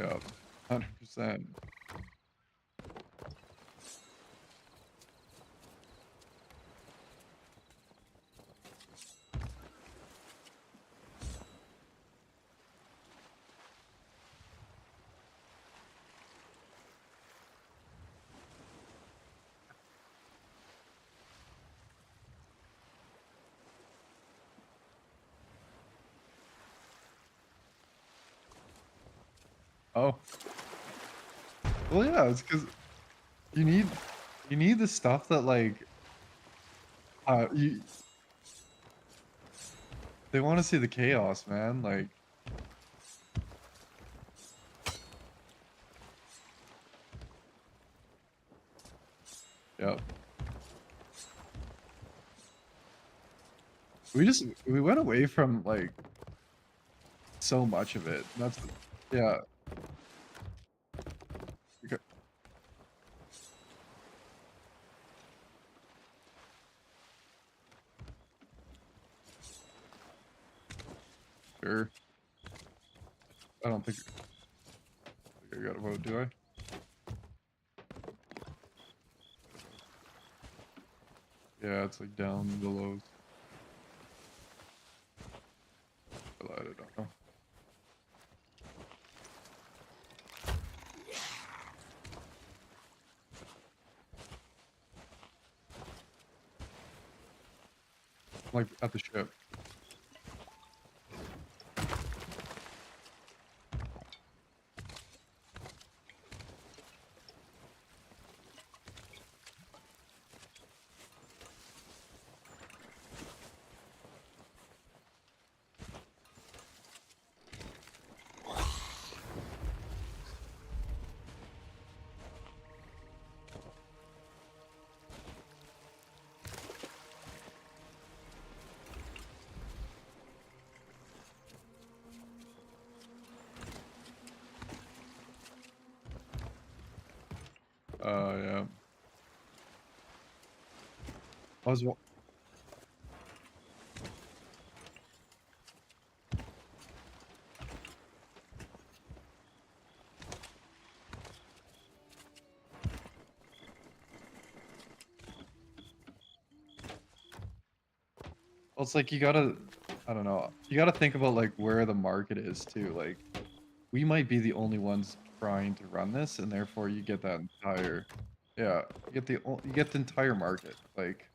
Yeah, 100%. Oh, well, yeah, it's because you need you need the stuff that, like, you they wanna see the chaos, man, like, yep. We went away from, like, so much of it, that's the yeah, okay, sure. I don't think I got a vote, do I? Yeah, it's, like, down the lows. I don't know. Like, at the ship. Yeah. I was wa well, it's like you gotta I don't know, you gotta think about, like, where the market is too, like, we might be the only ones trying to run this, and therefore you get that entire yeah, you get the entire market, like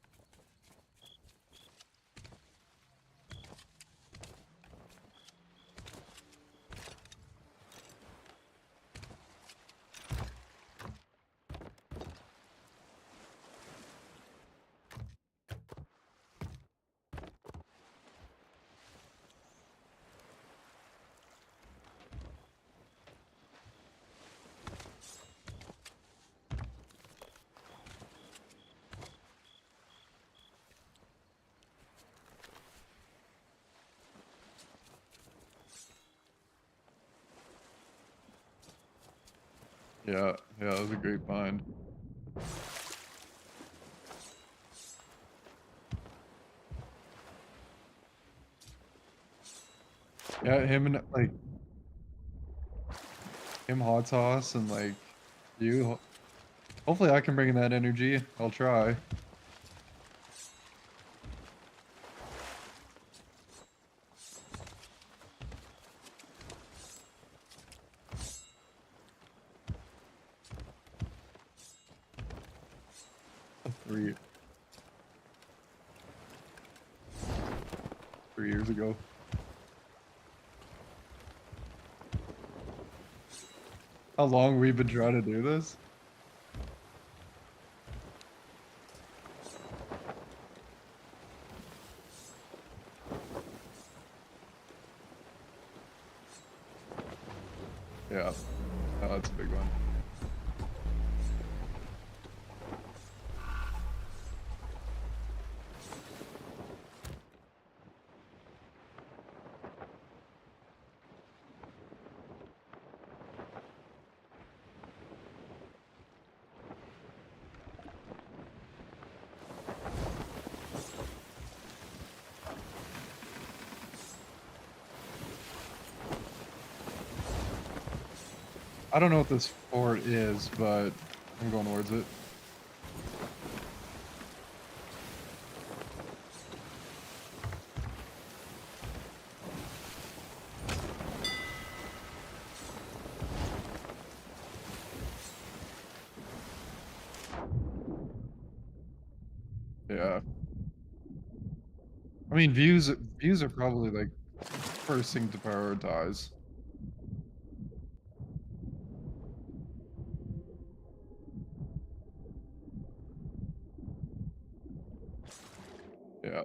yeah, that was a great find. Yeah, him and, like him, Hot Sauce, and, like, you hopefully I can bring in that energy, I'll try. 3 3 years ago. How long we've been trying to do this? Yeah. Oh, that's a big one. I don't know what this fort is, but I'm going towards it. Yeah. I mean, views are probably like first thing to prioritize. Yeah.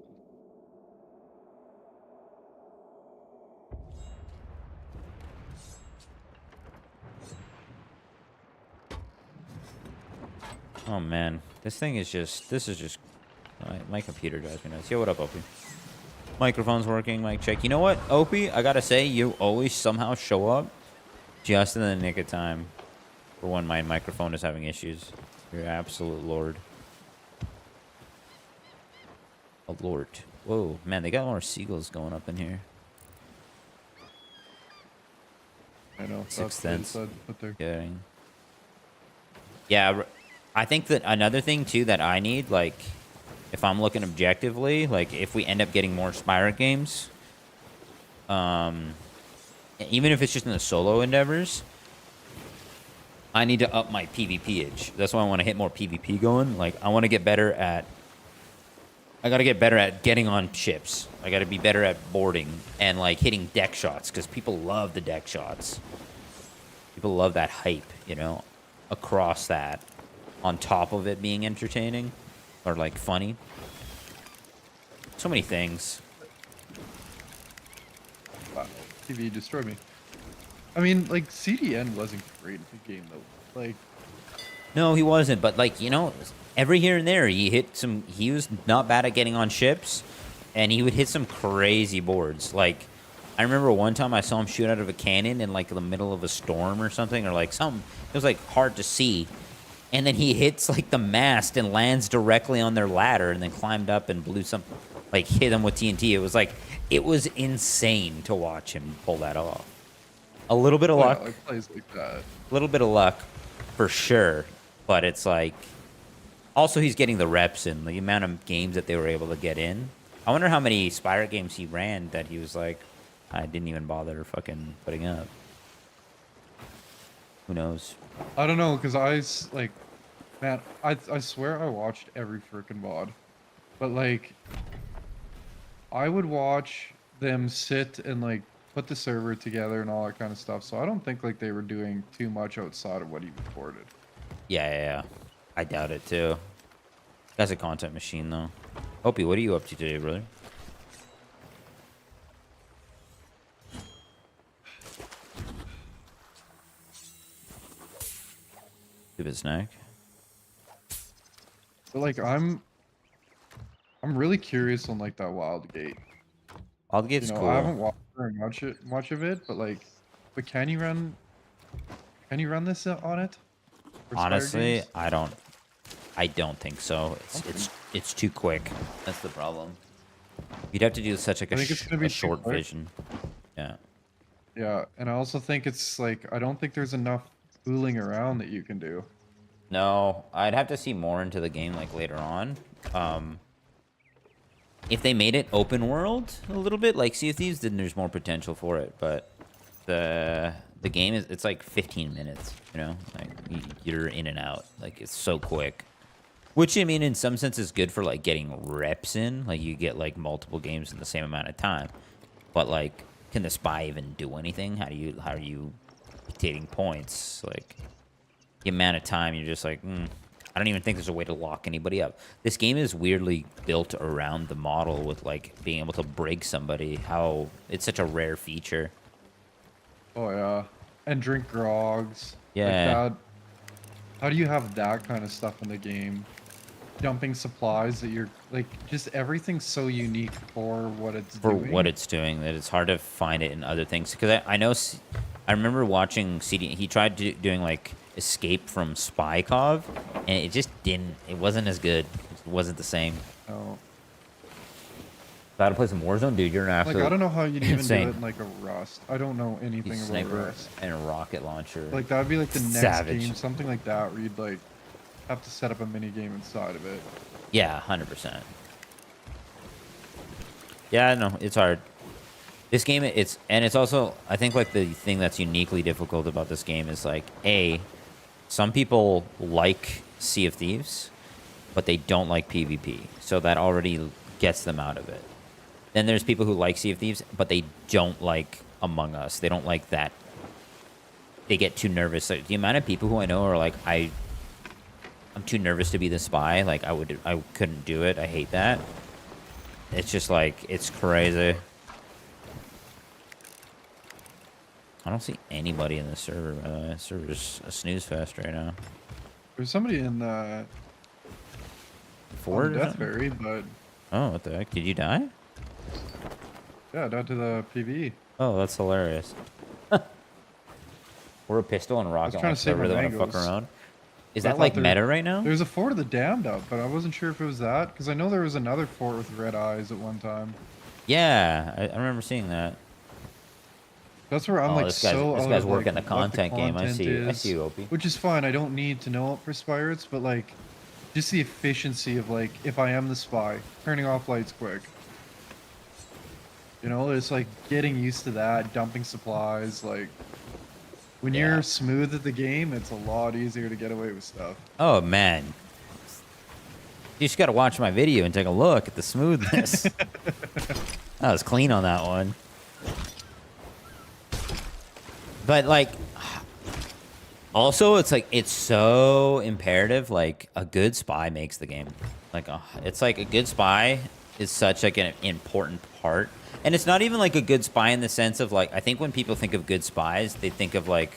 Oh man, this is just my computer drives me nuts. Yo, what up, Opie? Microphone's working, mic check. You know what, Opie? I gotta say, you always somehow show up just in the nick of time for when my microphone is having issues. You're absolute lord. A lord. Whoa, man, they got more seagulls going up in here. I know. Sixth That's what they sense. said, but they're Getting. Yeah, I think that another thing too that I need, like, if I'm looking objectively, like, if we end up getting more Spyro games, even if it's just in the solo endeavors, I need to up my PvP-age. That's why I want to hit more PvP going. Like, I want to get better at... I got to get better at getting on ships. I got to be better at boarding and, like, hitting deck shots, because people love the deck shots. People love that hype, you know, across that, on top of it being entertaining or, like, funny. So many things. wow. TV destroyed me. I mean, like CDN wasn't great at the game though. Like, No, he wasn't. But, like, you know, every here and there, he was not bad at getting on ships, and he would hit some crazy boards. Like, I remember one time I saw him shoot out of a cannon in, like, the middle of a storm or something, or, like, something. It was, like, hard to see. And then he hits, like, the mast and lands directly on their ladder, and then climbed up and blew some, like, hit them with TNT. It was insane to watch him pull that off. A little bit of oh yeah, luck. like plays like that. A little bit of luck, for sure. But it's like, also he's getting the reps in, the amount of games that they were able to get in. I wonder how many Spyro games he ran that he was like, I didn't even bother fucking putting up. Who knows? I don't know, cause like, man, I swear I watched every freaking VOD, but like, I would watch them sit and like put the server together and all that kind of stuff. So I don't think like they were doing too much outside of what he recorded. Yeah. I doubt it too. That's a content machine though. Opie, what are you up to today, brother? Stupid snack. But like, I'm really curious on like that Wild Gate. All the You gate's know, I cool. haven't watched very much of it, but like, but can you run this on it? For Spire Honestly, games? I don't think so. Okay. It's too quick. That's the problem. You'd have to do such like I think it's gonna a be too short quick. vision. Yeah. Yeah, and I also think it's like I don't think there's enough fooling around that you can do. No, I'd have to see more into the game like later on. If they made it open world a little bit, like Sea of Thieves, then there's more potential for it. But the game it's like 15 minutes. You know, like you're in and out. Like it's so quick. Which I mean, in some sense, is good for like getting reps in. Like you get like multiple games in the same amount of time. But like, can the spy even do anything? How are you dictating points? Like the amount of time you're just like, I don't even think there's a way to lock anybody up. This game is weirdly built around the model with like being able to break somebody. How it's such a rare feature. Oh yeah, and drink grogs like Yeah, that. How do you have that kind of stuff in the game? Dumping supplies that you're like, just everything's so unique for what it's for what doing. it's doing, that it's hard to find it in other things. Because I know, I remember watching CD. He tried doing like Escape from Spykov, and it just didn't. It wasn't as good. It wasn't the same. Oh, Gotta play some Warzone, dude. You're an Like, I absolute don't know how you'd even do insane. it in, like, a Rust. I don't know You anything about sniper Rust. and a rocket launcher. Like, that'd be, like, the next Savage. game, something like that, where you'd, like, have to set up a mini game inside of it. Yeah, 100%. Yeah, no, it's hard. This game, it's also, I think, like, the thing that's uniquely difficult about this game is, like, some people like Sea of Thieves, but they don't like PvP. So that already gets them out of it. Then there's people who like Sea of Thieves, but they don't like Among Us. They don't like that. They get too nervous. Like, the amount of people who I know are like, I'm too nervous to be the spy. Like, I couldn't do it. I hate that. It's just like, it's crazy. I don't see anybody in the server. The server's a snooze fest right now. There's somebody in the Ford? Death Ferry, but Oh, what the heck? Did you die? yeah, down to the PV. Oh, that's hilarious. We're a pistol and a rocket trying to launcher. I save my really want to fuck mangoes. around. Is I that thought like there- meta right now? There's a Fort of the Damned up, but I wasn't sure if it was that because I know there was another fort with red eyes at one time. Yeah, I remember seeing that. That's where I'm Oh, like this guy's, so this out guy's of, working like, the what content game. I content see you. I is, see you, Opie. which is fine. I don't need to know it for Spirates, but like just the efficiency of like if I am the spy, turning off lights quick. You know, it's like getting used to that, dumping supplies, like when Yeah. you're smooth at the game, it's a lot easier to get away with stuff. Oh, man. You just got to watch my video and take a look at the smoothness. I was clean on that one. But, like, also, it's like, it's so imperative. Like, a good spy makes the game. Like, it's like a good spy is such like an important part. And it's not even like a good spy in the sense of like, I think when people think of good spies, they think of like,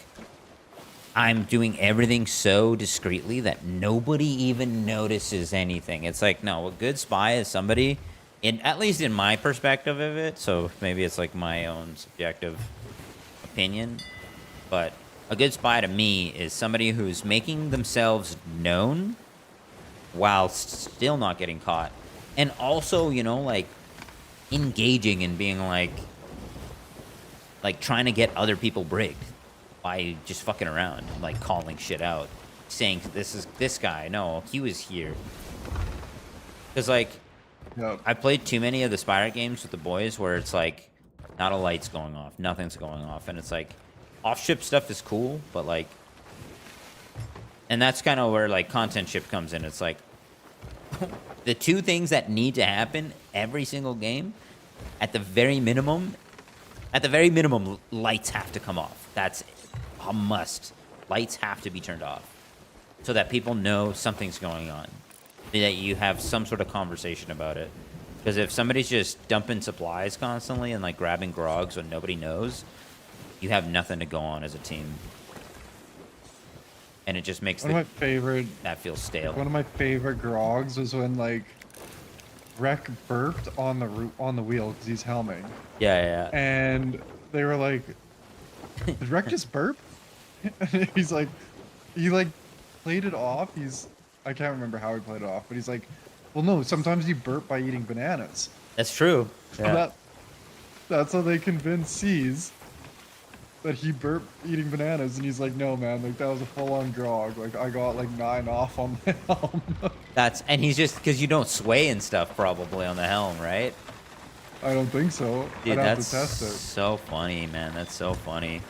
I'm doing everything so discreetly that nobody even notices anything. It's like, no, a good spy is somebody, at least in my perspective of it, so maybe it's like my own subjective opinion, but a good spy to me is somebody who's making themselves known while still not getting caught. And also, you know, like, engaging and being like trying to get other people brigged by just fucking around, like calling shit out, saying this guy, no, he was here. Because like, Yeah. I played too many of the Spire games with the boys where it's like, not a light's going off, nothing's going off, and it's like, off-ship stuff is cool, but like, and that's kind of where like content ship comes in. It's like, the two things that need to happen every single game, at the very minimum, lights have to come off. That's a must. Lights have to be turned off so that people know something's going on, that you have some sort of conversation about it. Because if somebody's just dumping supplies constantly and like grabbing grogs when nobody knows, you have nothing to go on as a team. And it just makes One of my favorite that feel stale. One of my favorite grogs was when like Rek burped on the wheel because he's helming, Yeah. and they were like, "Did Rek just burp?" And he's like, he like played it off. I can't remember how he played it off, but he's like, "Well, no, sometimes you burp by eating bananas." That's true. So Yeah. that's how they convince C's that he burped eating bananas, and he's like, "No, man, like that was a full-on grog. Like I got like 9 off on the helm." And he's just, because you don't sway and stuff probably on the helm, right? I don't think so. Dude, I'd have that's to test it. so funny, man. That's so funny.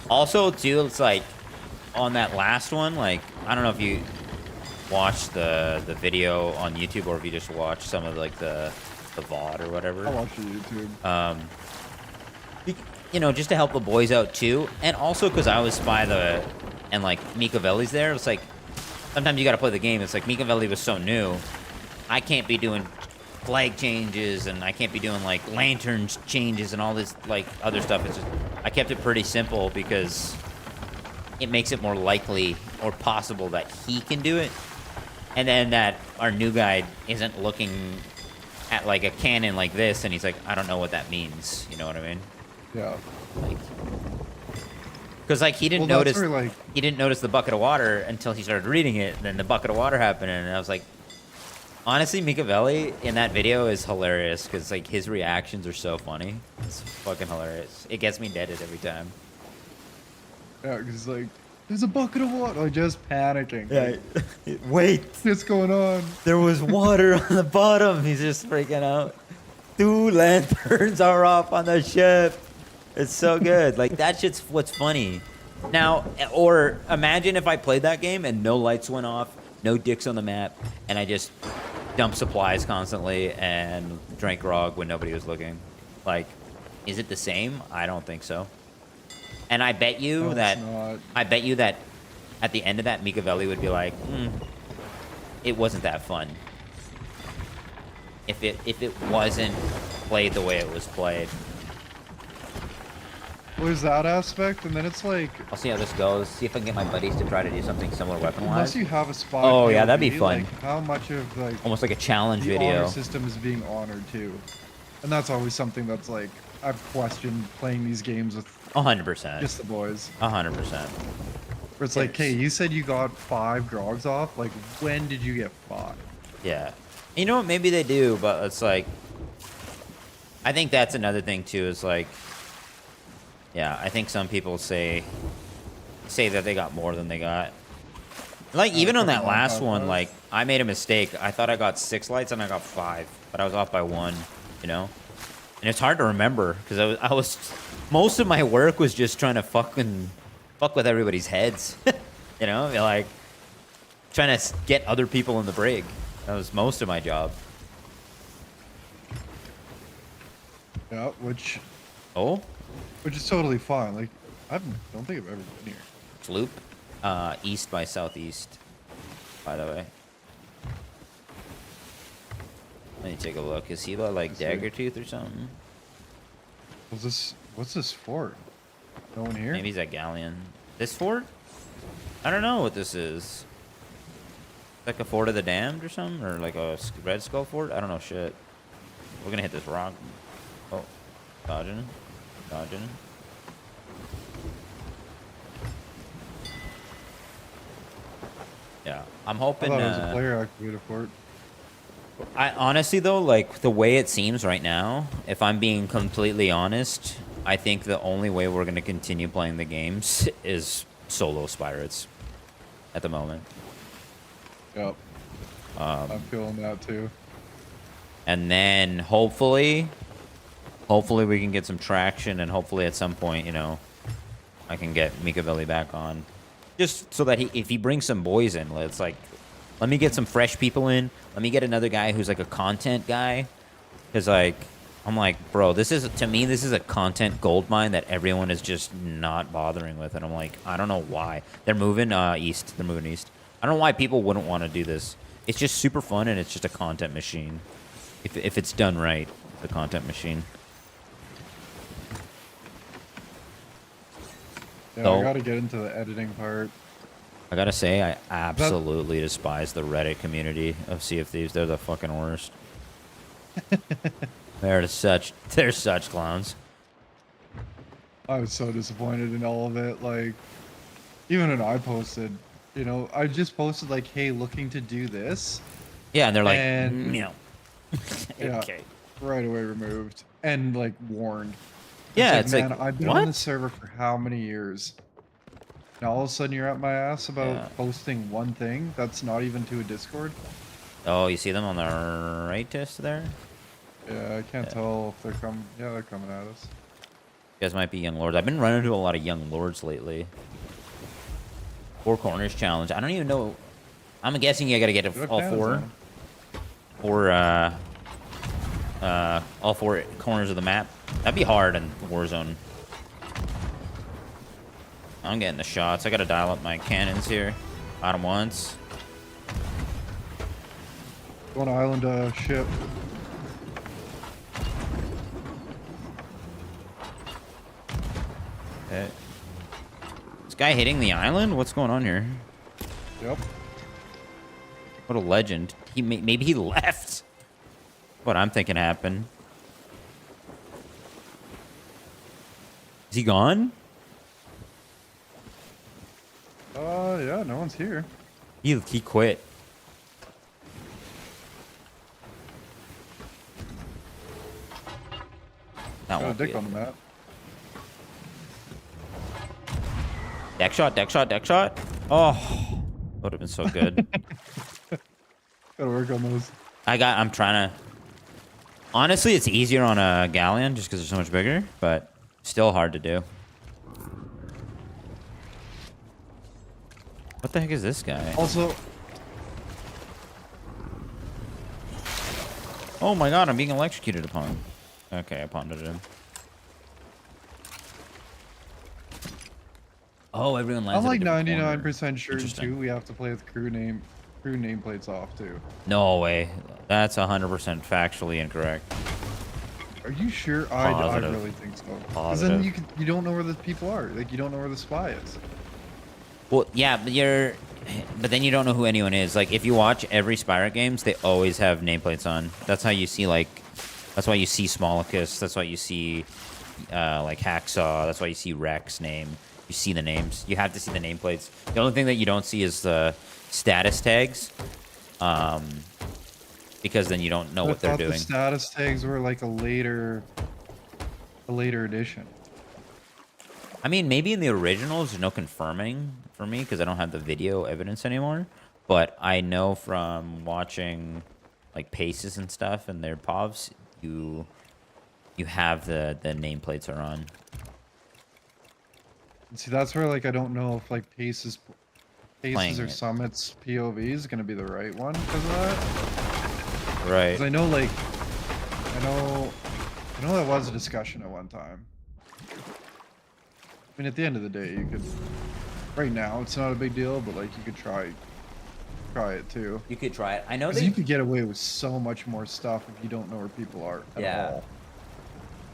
Also, too, it's like, on that last one, like, I don't know if you watched the video on YouTube or if you just watched some of like the VOD or whatever. I watch the YouTube. You know, just to help the boys out too, and also because I was and like Mikavelli's there. It's like sometimes you got to play the game. It's like Mikavelli was so new, I can't be doing flag changes and I can't be doing like lantern changes and all this like other stuff. It's just, I kept it pretty simple because it makes it more likely or possible that he can do it, and then that our new guy isn't looking at like a cannon like this and he's like, I don't know what that means. You know what I mean? Yeah. Like, because like he didn't Well, notice that's where, like, he didn't notice the bucket of water until he started reading it. And then the bucket of water happened, and I was like, Honestly, Mikavelli in that video is hilarious because like his reactions are so funny. It's fucking hilarious. It gets me deaded every time. Yeah, because like, there's a bucket of water. Like, just panicking. Yeah. Like, Wait, what's going on? there was water on the bottom. He's just freaking out. 2 lanterns are off on the ship. It's so good. Like that shit's what's funny. Now, or imagine if I played that game and no lights went off, no dicks on the map, and I just dumped supplies constantly and drank grog when nobody was looking. Like, is it the same? I don't think so. And I bet you No, that it's not. I bet you that at the end of that, Mikavelli would be like, it wasn't that fun. If it wasn't played the way it was played. There's that aspect, and then it's like, I'll see how this goes. See if I can get my buddies to try to do something similar weapon-wise. unless you have a spot. Oh, yeah, that'd be POV, fun. Like, how much of like Almost like a challenge the video. honor system is being honored too, and that's always something that's like I've questioned playing these games with 100%. just the boys. 100%. Where it's like, hey, you said you got 5 grogs off. Like, when did you get 5? Yeah. You know what? Maybe they do, but it's like, I think that's another thing too. Is like, yeah, I think some people say that they got more than they got. Like even on that last one, like I made a mistake. I thought I got 6 lights and I got 5, but I was off by 1. You know, and it's hard to remember because I was most of my work was just trying to fuck with everybody's heads. You know, like trying to get other people in the brig. That was most of my job. Yeah, which is totally fine. Like, don't think I've ever been here. Sloop, east by southeast, by the way. Let me take a look. Is he like Daggertooth or something? What's this fort? No one here? Maybe he's at Galleon. This fort? I don't know what this is. Like a Fort of the Damned or something? Or like a Red Skull fort? I don't know shit. We're gonna hit this rock. Oh, dodging. Dodging. Yeah, I'm hoping. I thought it was a player activated fort. I honestly though, like the way it seems right now, if I'm being completely honest, I think the only way we're gonna continue playing the games is solo Spirates at the moment. Yep. I'm feeling that too. And then hopefully we can get some traction, and hopefully at some point, you know, I can get Mikavelli back on, just so that if he brings some boys in, let me get some fresh people in. Let me get another guy who's like a content guy, because like I'm like, bro, this is a content goldmine that everyone is just not bothering with, and I'm like, I don't know why they're moving east. They're moving east. I don't know why people wouldn't want to do this. It's just super fun, and it's just a content machine. If it's done right, the content machine. Yeah, So, I gotta get into the editing part. I gotta say, I absolutely despise the Reddit community of Sea of Thieves. They're the fucking worst. they're such clowns. I was so disappointed in all of it. Like, even when I posted, you know, I just posted like, "Hey, looking to do this." Yeah, and they're like, And- no. Yeah, Okay. right away removed and like warned. Yeah, like, it's man, like, I've been what? on this server for how many years? Now all of a sudden you're at my ass about Yeah. posting one thing that's not even to a Discord. Oh, you see them on the right test there? Yeah, I can't tell if they're coming. Yeah, they're coming at us. You guys might be young lords. I've been running into a lot of young lords lately. 4 corners challenge. I don't even know. I'm guessing you gotta get all 4. Or all 4 corners of the map. That'd be hard in Warzone. I'm getting the shots. I gotta dial up my cannons here. Got him once. One island ship. Okay. This guy hitting the island? What's going on here? Yep. What a legend. Maybe he left. What I'm thinking happened. Is he gone? Yeah, no one's here. He quit. That Got a won't be dick it. on the map. Deck shot, deck shot, deck shot. Oh, would have been so good. Gotta work on those. I'm trying to. Honestly, it's easier on a galleon just because they're so much bigger, but still hard to do. What the heck is this guy? Also, Oh my god, I'm being electrocuted upon. Okay, I ponded him. Oh, everyone lands I'm at a like different corner. 99% sure Interesting. too. We have to play with crew nameplates off too. No way. That's 100% factually incorrect. Are you sure? I Positive. really think so. Because Positive. then you don't know where the people are. Like you don't know where the spy is. Well, yeah, but then you don't know who anyone is. Like, if you watch every Spyro games, they always have nameplates on. That's how you see, like, that's why you see Smolicus. That's why you see, like, Hacksaw. That's why you see Rex name. You see the names. You have to see the nameplates. The only thing that you don't see is the status tags. Because then you don't know what they're doing. The status tags were like a later edition. I mean, maybe in the originals, there's no confirming for me because I don't have the video evidence anymore. But I know from watching like Paces and stuff and their POVs, you have the nameplates are on. See, that's where like I don't know if like Paces Playing or it. Summits POV is gonna be the right one because of that. Right. Because I know like I know that was a discussion at one time. I mean, at the end of the day, you could. Right now, it's not a big deal, but like you could try it too. You could try it. I know 'Cause you could get away with so much more stuff if you don't know where people are at all.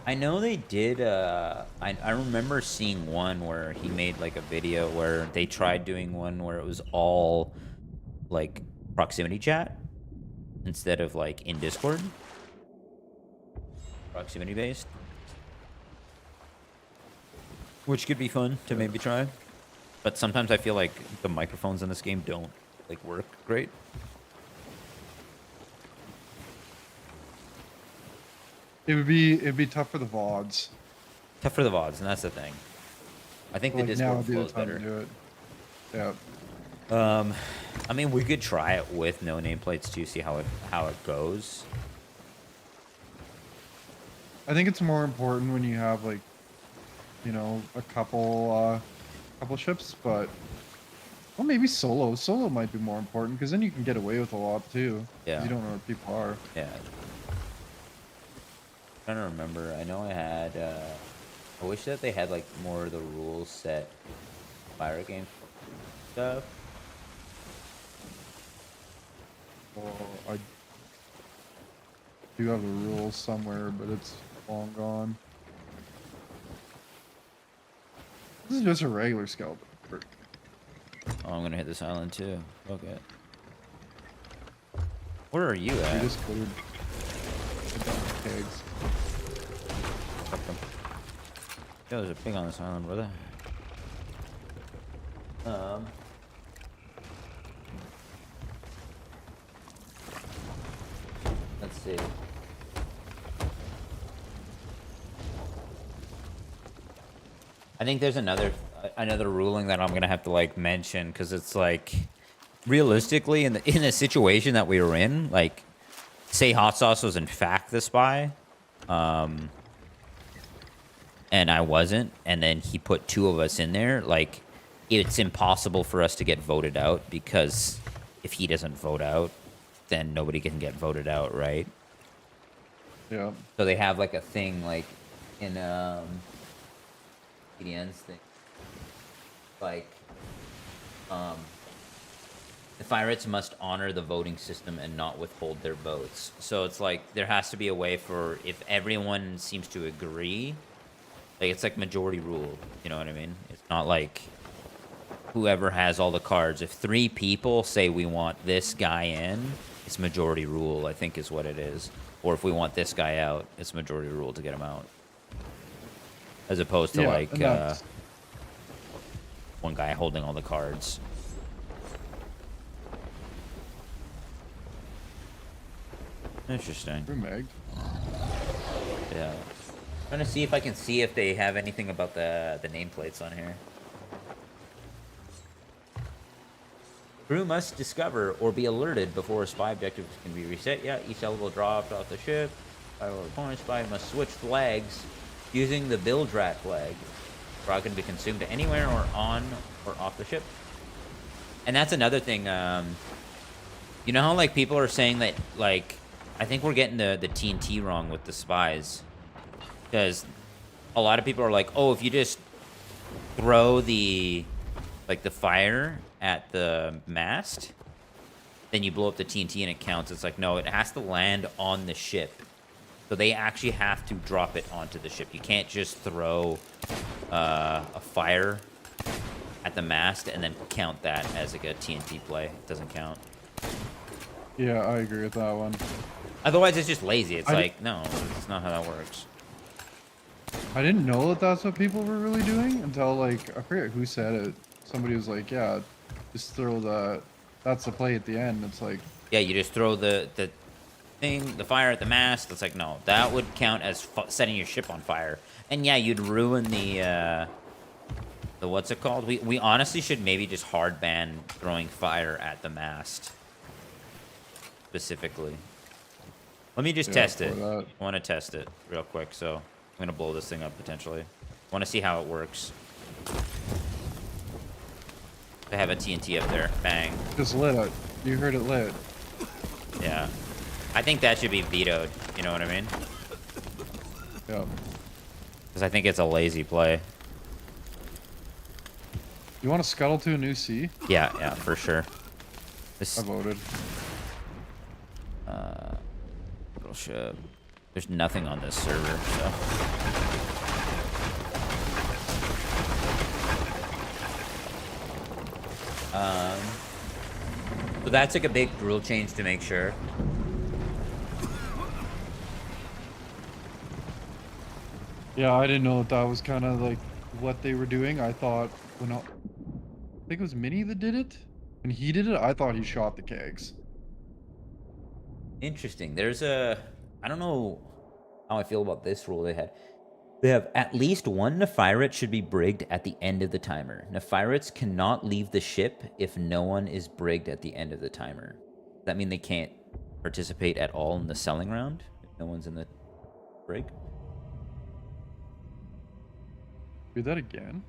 I know they did. I remember seeing one where he made like a video where they tried doing one where it was all like proximity chat instead of like in Discord. Proximity based. Which could be fun to maybe try. But sometimes I feel like the microphones in this game don't like work great. It'd be tough for the VODs. Tough for the VODs, and that's the thing. I think the Like now Discord would be the flows time better. to do it. Yeah. I mean, we could try it with no nameplates to see how it goes. I think it's more important when you have like, you know, a couple ships, but well, maybe solo. Solo might be more important because then you can get away with a lot too. 'Cause Yeah. you don't know where people are. Yeah. I'm trying to remember. I know I had. I wish that they had like more of the rules set. Fire game stuff. Well, I do have the rules somewhere, but it's long gone. This is just a regular skeleton. Oh, I'm gonna hit this island too. Okay. Where are you We at? just cleared a bunch of kegs. Fuck them. Yo, there's a pig on this island, brother. Let's see. I think there's another ruling that I'm gonna have to like mention because it's like realistically in the situation that we were in, like say Hot Sauce was in fact the spy, and I wasn't, and then he put two of us in there, like it's impossible for us to get voted out because if he doesn't vote out, then nobody can get voted out, right? Yeah. So they have like a thing like in PDN's thing, like the pirates must honor the voting system and not withhold their votes. So it's like there has to be a way for if everyone seems to agree, like it's like majority rule. You know what I mean? It's not like whoever has all the cards. If 3 people say we want this guy in, it's majority rule, I think is what it is. Or if we want this guy out, it's majority rule to get him out. As opposed to Yeah, like and that's- one guy holding all the cards. Interesting. Remeg. Yeah. Trying to see if I can see if they have anything about the nameplates on here. Crew must discover or be alerted before a spy objective can be reset. Yeah, each level dropped off the ship. Spy or opponent spy must switch flags using the build rat flag. Frog can be consumed anywhere or on or off the ship. And that's another thing. You know how like people are saying that like I think we're getting the TNT wrong with the spies, because a lot of people are like, oh, if you just throw the fire at the mast, then you blow up the TNT and it counts. It's like, no, it has to land on the ship. So they actually have to drop it onto the ship. You can't just throw a fire at the mast and then count that as like a TNT play. It doesn't count. Yeah, I agree with that one. Otherwise, it's just lazy. It's like, no, it's not how that works. I didn't know that that's what people were really doing until, like, I forget who said it. Somebody was like, yeah, just throw that's the play at the end. It's like... Yeah, you just throw the thing, the fire at the mast. It's like, no, that would count as setting your ship on fire. And yeah, you'd ruin the what's it called? We honestly should maybe just hard ban throwing fire at the mast. Specifically. Let me just test it. I want to test it real quick, so I'm going to blow this thing up potentially. I want to see how it works. I have a TNT up there. Bang. Just lit it. You heard it lit. Yeah. I think that should be vetoed. You know what I mean? Yeah. Because I think it's a lazy play. You want to scuttle to a new sea? Yeah, for sure. I voted. Little ship. There's nothing on this server, so. So that's like a big rule change to make sure. Yeah, I didn't know that was kind of like what they were doing. I thought when I think it was Minnie that did it. When he did it, I thought he shot the kegs. Interesting. There's a... I don't know how I feel about this rule they had. They have at least one Nephirate should be brigged at the end of the timer. Nephirates cannot leave the ship if no one is brigged at the end of the timer. Does that mean they can't participate at all in the selling round if no one's in the brig? Do that again?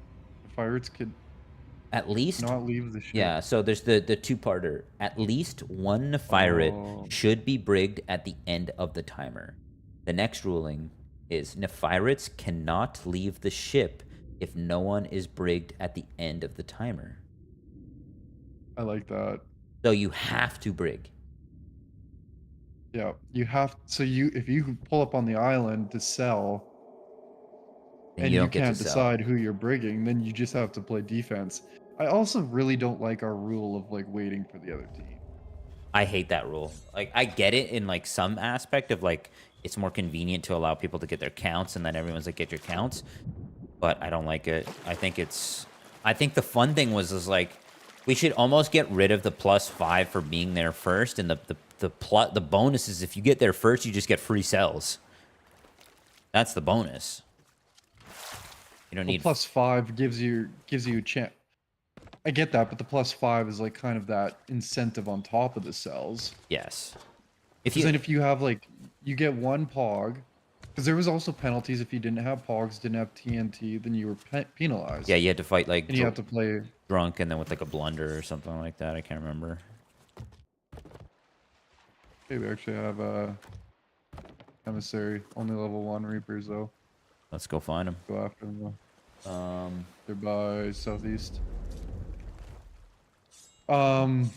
The pirates could at least not leave the ship. Yeah, so there's the two-parter. At least one Nephirate should be brigged at the end of the timer. The next ruling is Nephirates cannot leave the ship if no one is brigged at the end of the timer. I like that. So you have to brig. Yeah, you have. So if you pull up on the island to sell, and you can't decide who you're brigging, then you just have to play defense. I also really don't like our rule of like waiting for the other team. I hate that rule. Like, I get it in like some aspect of like it's more convenient to allow people to get their counts and then everyone's like, get your counts. But I don't like it. I think the fun thing was like we should almost get rid of the +5 for being there first, and the bonus is if you get there first, you just get free sells. That's the bonus. You don't need +5 gives you a chance. I get that, but the +5 is like kind of that incentive on top of the cells. Yes. If you have like you get one pog, because there was also penalties if you didn't have pogs, didn't have TNT, then you were penalized. Yeah, you had to fight like. And you have to play drunk and then with like a blunder or something like that. I can't remember. Okay, we actually have a emissary, only level 1 Reapers though. Let's go find them. Go after them though. They're by southeast. But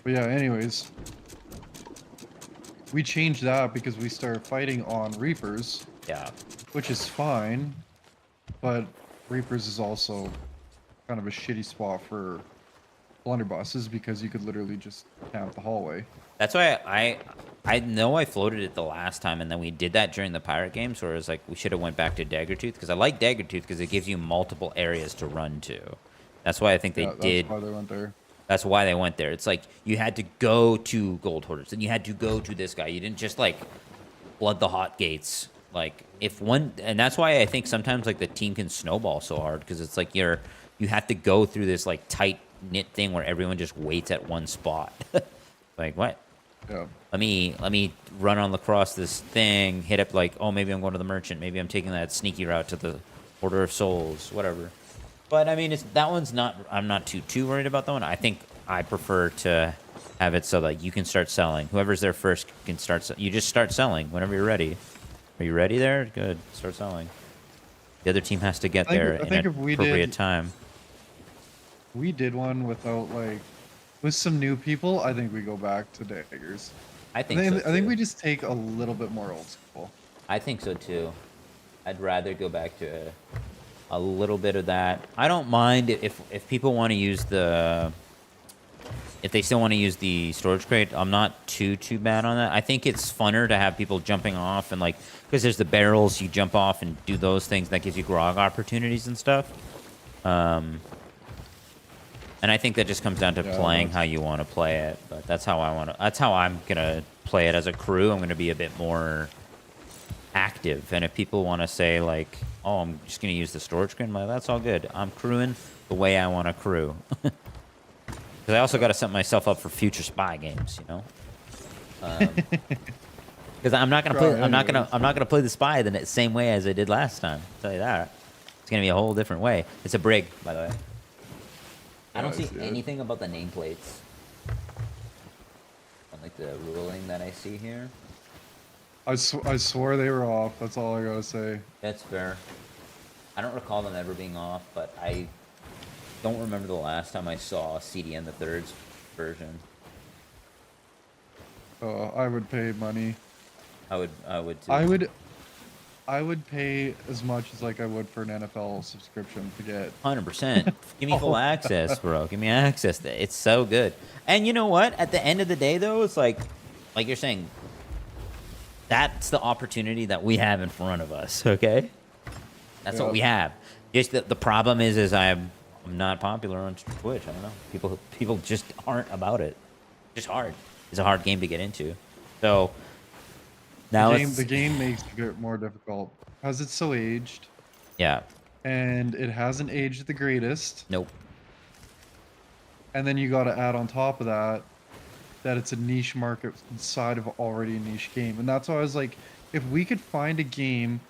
yeah, anyways, we changed that because we started fighting on Reapers. Yeah. Which is fine, but Reapers is also kind of a shitty spot for blunderbusses because you could literally just camp the hallway. That's why I know I floated it the last time, and then we did that during the pirate games where it was like we should have went back to Daggertooth, because I like Daggertooth because it gives you multiple areas to run to. That's why I think they did. That's why they went there. That's why they went there. It's like you had to go to Gold Hoarders, and you had to go to this guy. You didn't just like flood the hot gates like if one, and that's why I think sometimes like the team can snowball so hard because it's like you have to go through this like tight knit thing where everyone just waits at one spot. Like what? Yeah. Let me run on across this thing, hit up like, oh, maybe I'm going to the merchant, maybe I'm taking that sneaky route to the Order of Souls, whatever. But I mean, it's that one's not. I'm not too worried about that one. I think I prefer to have it so that you can start selling. Whoever's there first can start. You just start selling whenever you're ready. Are you ready there? Good. Start selling. The other team has to get there in an appropriate time. We did one without like with some new people. I think we go back to daggers. I think so too. I think we just take a little bit more old school. I think so too. I'd rather go back to a little bit of that. I don't mind if people want to use the, if they still want to use the storage crate. I'm not too bad on that. I think it's funner to have people jumping off and like, because there's the barrels, you jump off and do those things. That gives you grog opportunities and stuff. And I think that just comes down to playing how you want to play it. But that's how I want to. That's how I'm gonna play it as a crew. I'm gonna be a bit more active. And if people want to say like, "Oh, I'm just gonna use the storage screen," like that's all good. I'm crewing the way I want to crew. Because I also got to set myself up for future spy games, you know. Because I'm not gonna play. I'm not gonna play the spy the same way as I did last time. I'll tell you that. It's gonna be a whole different way. It's a brig, by the way. I don't see anything about the nameplates. On like the ruling that I see here. I swore they were off. That's all I gotta say. That's fair. I don't recall them ever being off, but I don't remember the last time I saw CDN the Third's version. I would pay money. I would too. I would pay as much as like I would for an NFL subscription to get 100%. Give me full access, bro. Give me access. It's so good. And you know what? At the end of the day, though, it's like you're saying, that's the opportunity that we have in front of us. Okay, that's what we have. Just the problem is I'm not popular on Twitch. I don't know. People just aren't about it. Just hard. It's a hard game to get into. So. Now the game makes it more difficult because it's so aged. Yeah. And it hasn't aged the greatest. Nope. And then you got to add on top of that it's a niche market inside of already a niche game. And that's why I was like, if we could find a game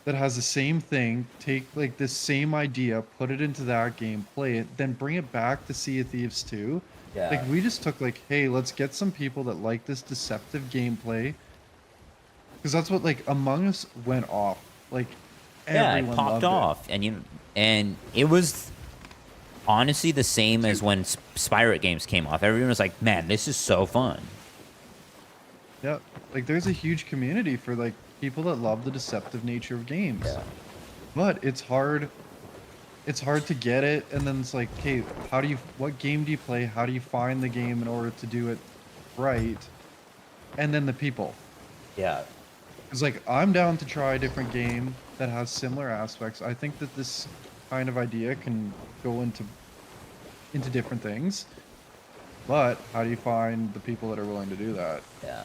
that has the same thing, take like this same idea, put it into that game, play it, then bring it back to Sea of Thieves 2. Yeah. Like we just took like, hey, let's get some people that like this deceptive gameplay. Because that's what like Among Us went off. Like everyone it popped off, and it was honestly the same as when Spirate games came off. Everyone was like, "Man, this is so fun." Yeah, like there's a huge community for like people that love the deceptive nature of games. Yeah. But it's hard. It's hard to get it, and then it's like, okay, what game do you play? How do you find the game in order to do it right? And then the people. Yeah. It's like, I'm down to try a different game that has similar aspects. I think that this kind of idea can go into different things. But how do you find the people that are willing to do that? Yeah.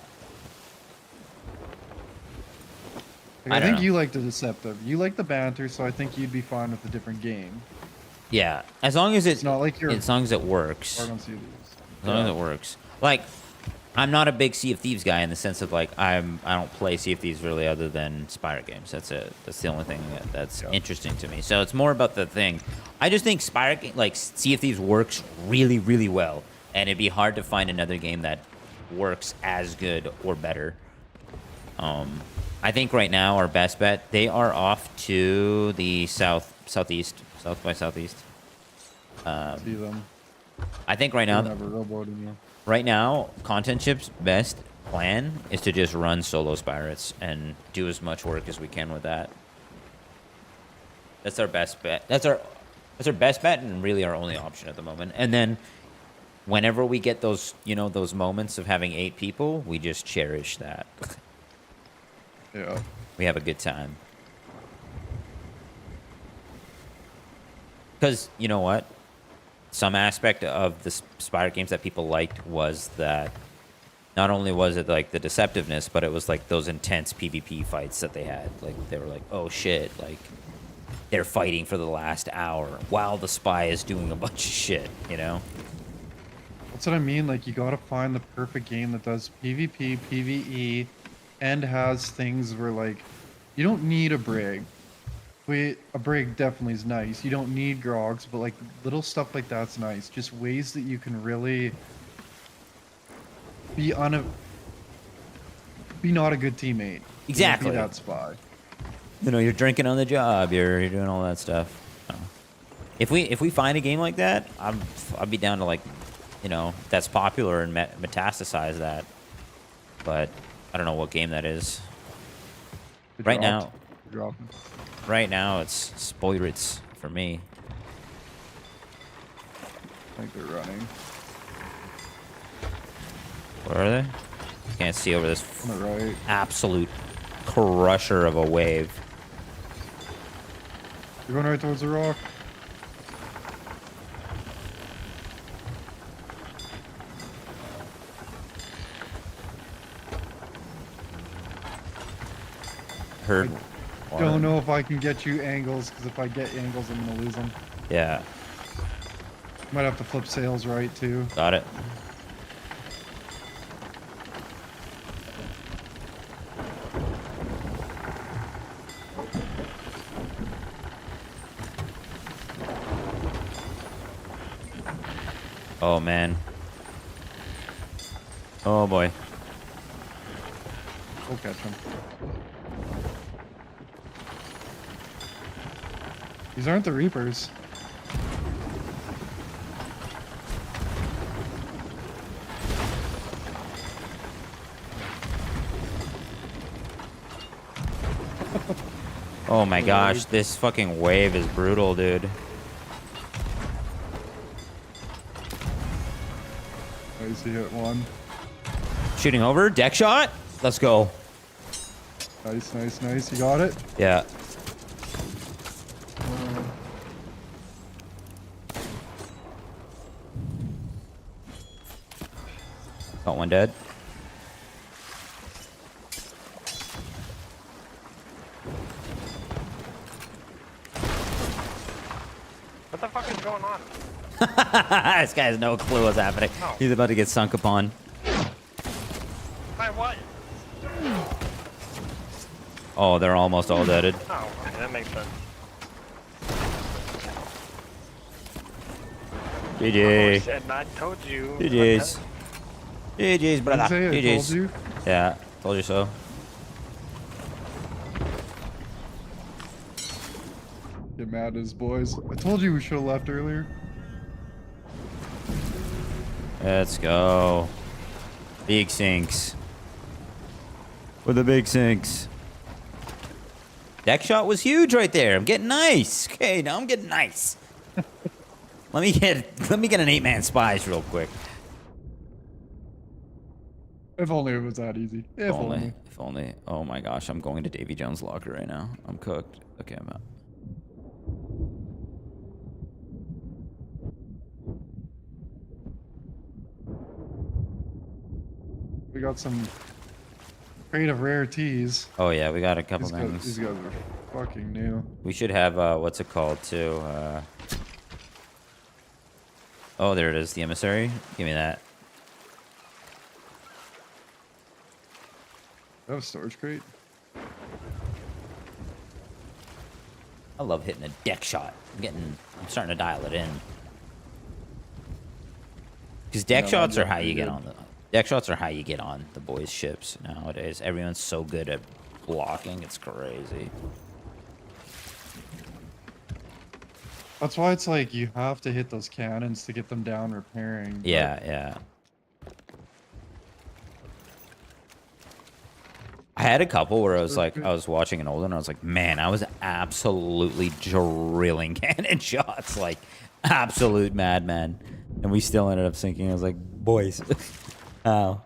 Like, I think you like the deceptive. You like the banter, so I think you'd be fine with a different game. Yeah. As long as it's not like you're... As long as it works. As long as it works. Like... I'm not a big Sea of Thieves guy in the sense of like I don't play Sea of Thieves really other than Spire games. That's it. That's the only thing that's interesting to me. So it's more about the thing. I just think Sea of Thieves works really, really well, and it'd be hard to find another game that works as good or better. I think right now our best bet, they are off to the south by southeast. See them. I think right now. Right now, Content Chip's best plan is to just run solo Spirates and do as much work as we can with that. That's our best bet. That's our best bet and really our only option at the moment. And then whenever we get those, those moments of having 8 people, we just cherish that. Yeah. We have a good time. Because, you know what? Some aspect of the Spire games that people liked was that not only was it like the deceptiveness, but it was like those intense PvP fights that they had. Like they were like, oh shit, like they're fighting for the last hour while the spy is doing a bunch of shit, you know? That's what I mean. Like, you gotta find the perfect game that does PvP, PvE, and has things where, like, you don't need a brig. A brig definitely is nice. You don't need grogs, but, like, little stuff like that's nice. Just ways that you can really be be not a good teammate. Exactly. Be that spy. You know, you're drinking on the job. You're doing all that stuff. If we find a game like that, I'd be down to, like, you know, that's popular and metastasize that. But I don't know what game that is. Right now, it's Spoilers for me. I think they're running. Where are they? Can't see over this On the right. absolute crusher of a wave. You're going right towards the rock. Heard. Don't know if I can get you angles, because if I get angles, I'm gonna lose them. Yeah. Might have to flip sails right too. Got it. Oh man. Oh boy. We'll catch him. These aren't the Reapers. Oh my gosh, this fucking wave is brutal, dude. Nice, he hit one. Shooting over, deck shot. Let's go. Nice, nice, nice. You got it? Yeah. Got one dead. What the fuck is going on? This guy has no clue what's happening. No. He's about to get sunk upon. By what? Oh, they're almost all deaded. Oh, okay, that makes sense. Oh, GG. shit, I told you. GG's. GG's, brother. Didn't say I GG's. told you? Yeah, told you so. Get mad at his boys. I told you we should have left earlier. Let's go. Big sinks. With the big sinks. Deck shot was huge right there. I'm getting nice. Okay, now I'm getting nice. let me get an 8-man spies real quick. If only it was that easy. If only. If only. Oh my gosh, I'm going to Davy Jones' locker right now. I'm cooked. Okay, I'm out. We got some creative rarities. Oh yeah, we got a couple things. These guys are fucking new. We should have what's it called too? Oh, there it is, the emissary. Give me that. That was storage crate. I love hitting a deck shot. I'm starting to dial it in. Because deck shots are how you get on the boys' ships nowadays. Everyone's so good at blocking, it's crazy. That's why it's like you have to hit those cannons to get them down repairing. Yeah, yeah. I had a couple where I was watching an old one and I was like, man, I was absolutely drilling cannon shots, like absolute madman. And we still ended up sinking. I was like, boys, how?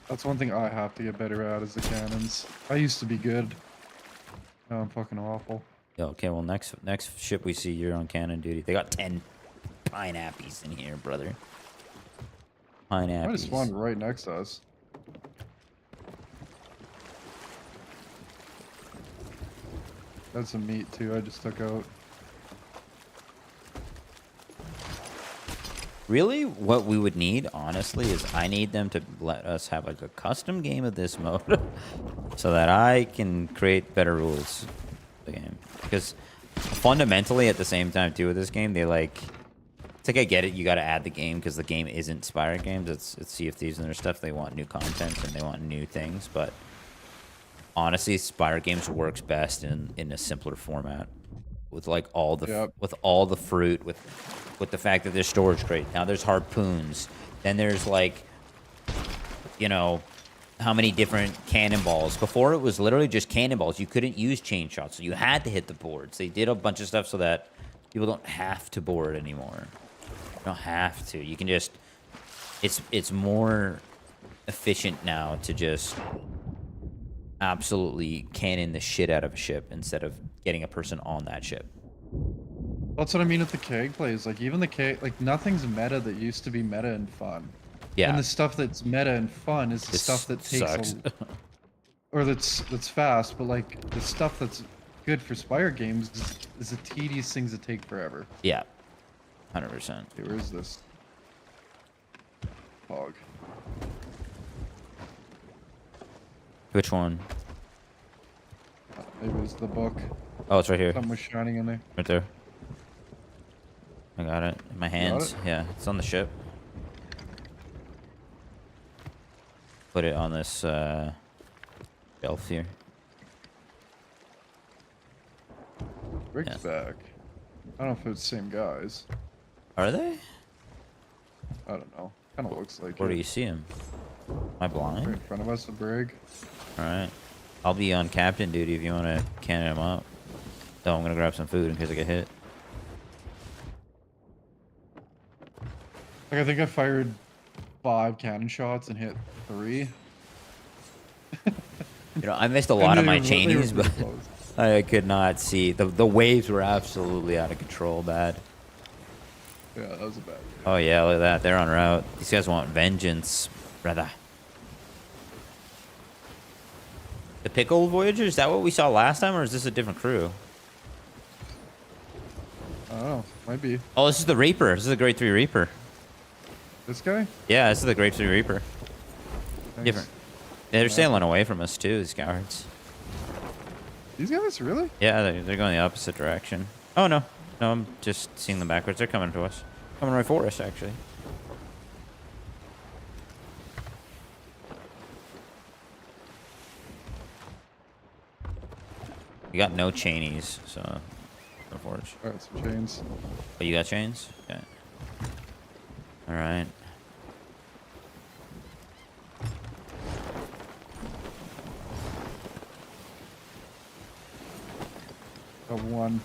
That's one thing I have to get better at is the cannons. I used to be good. Now I'm fucking awful. Okay, well, next ship we see, you're on cannon duty. They got 10 pineappies in here, brother. Might have Pineapples. spawned right next to us. That's some meat too. I just took out. Really, what we would need, honestly, is I need them to let us have like a custom game of this mode, so that I can create better rules for the game. Because fundamentally, at the same time too, with this game, they like. It's like I get it. You got to add the game because the game isn't Spire games. It's Sea of Thieves and their stuff. They want new content and they want new things. But honestly, Spire games works best in a simpler format, with like all the with all the fruit, with the fact that there's storage crate. Now there's harpoons. Then there's like, you know, how many different cannonballs. Before it was literally just cannonballs. You couldn't use chain shots, so you had to hit the boards. They did a bunch of stuff so that people don't have to board anymore. You don't have to. You can just. It's more efficient now to just absolutely cannon the shit out of a ship instead of getting a person on that ship. That's what I mean with the keg plays. Like even the keg, like nothing's meta that used to be meta and fun. Yeah. And the stuff that's meta and fun is the stuff that takes or that's fast, but like the stuff that's good for Spire games is the tedious things that take forever. Yeah. 100%. Okay, where's this? Hog. Which one? Maybe it's the book. Oh, it's right here. Something was shining in there. Right there. I got it in my hands. Yeah, it's on the ship. Put it on this shelf here. Rick's Yeah. back. I don't know if it's the same guys. Are they? I don't know. Kind of looks like Where do it. you see him? Am I Right blind? in front of us, a brig. Alright. I'll be on captain duty if you want to cannon him up. So I'm going to grab some food in case I get hit. Like I think I fired 5 cannon shots and hit 3. You know, I missed a lot of my they were chainies, but pretty close. I could not see. The waves were absolutely out of control bad. Yeah, that was a bad. Oh yeah, look at that. They're en route. These guys want vengeance, brother. The Pickle Voyager, is that what we saw last time, or is this a different crew? I don't know. Might be. Oh, this is the Reaper. This is the Grade 3 Reaper. This guy? Yeah, this is the Grade 3 Reaper. Nice. Different. Yeah, they're sailing away from us, too, these cowards. These guys, really? Yeah, they're going the opposite direction. Oh, no. No, I'm just seeing them backwards. They're coming to us. Coming right for us, actually. You got no chainies, so unfortunate. Alright, some chains. Oh, you got chains? Okay. All right. Got 1.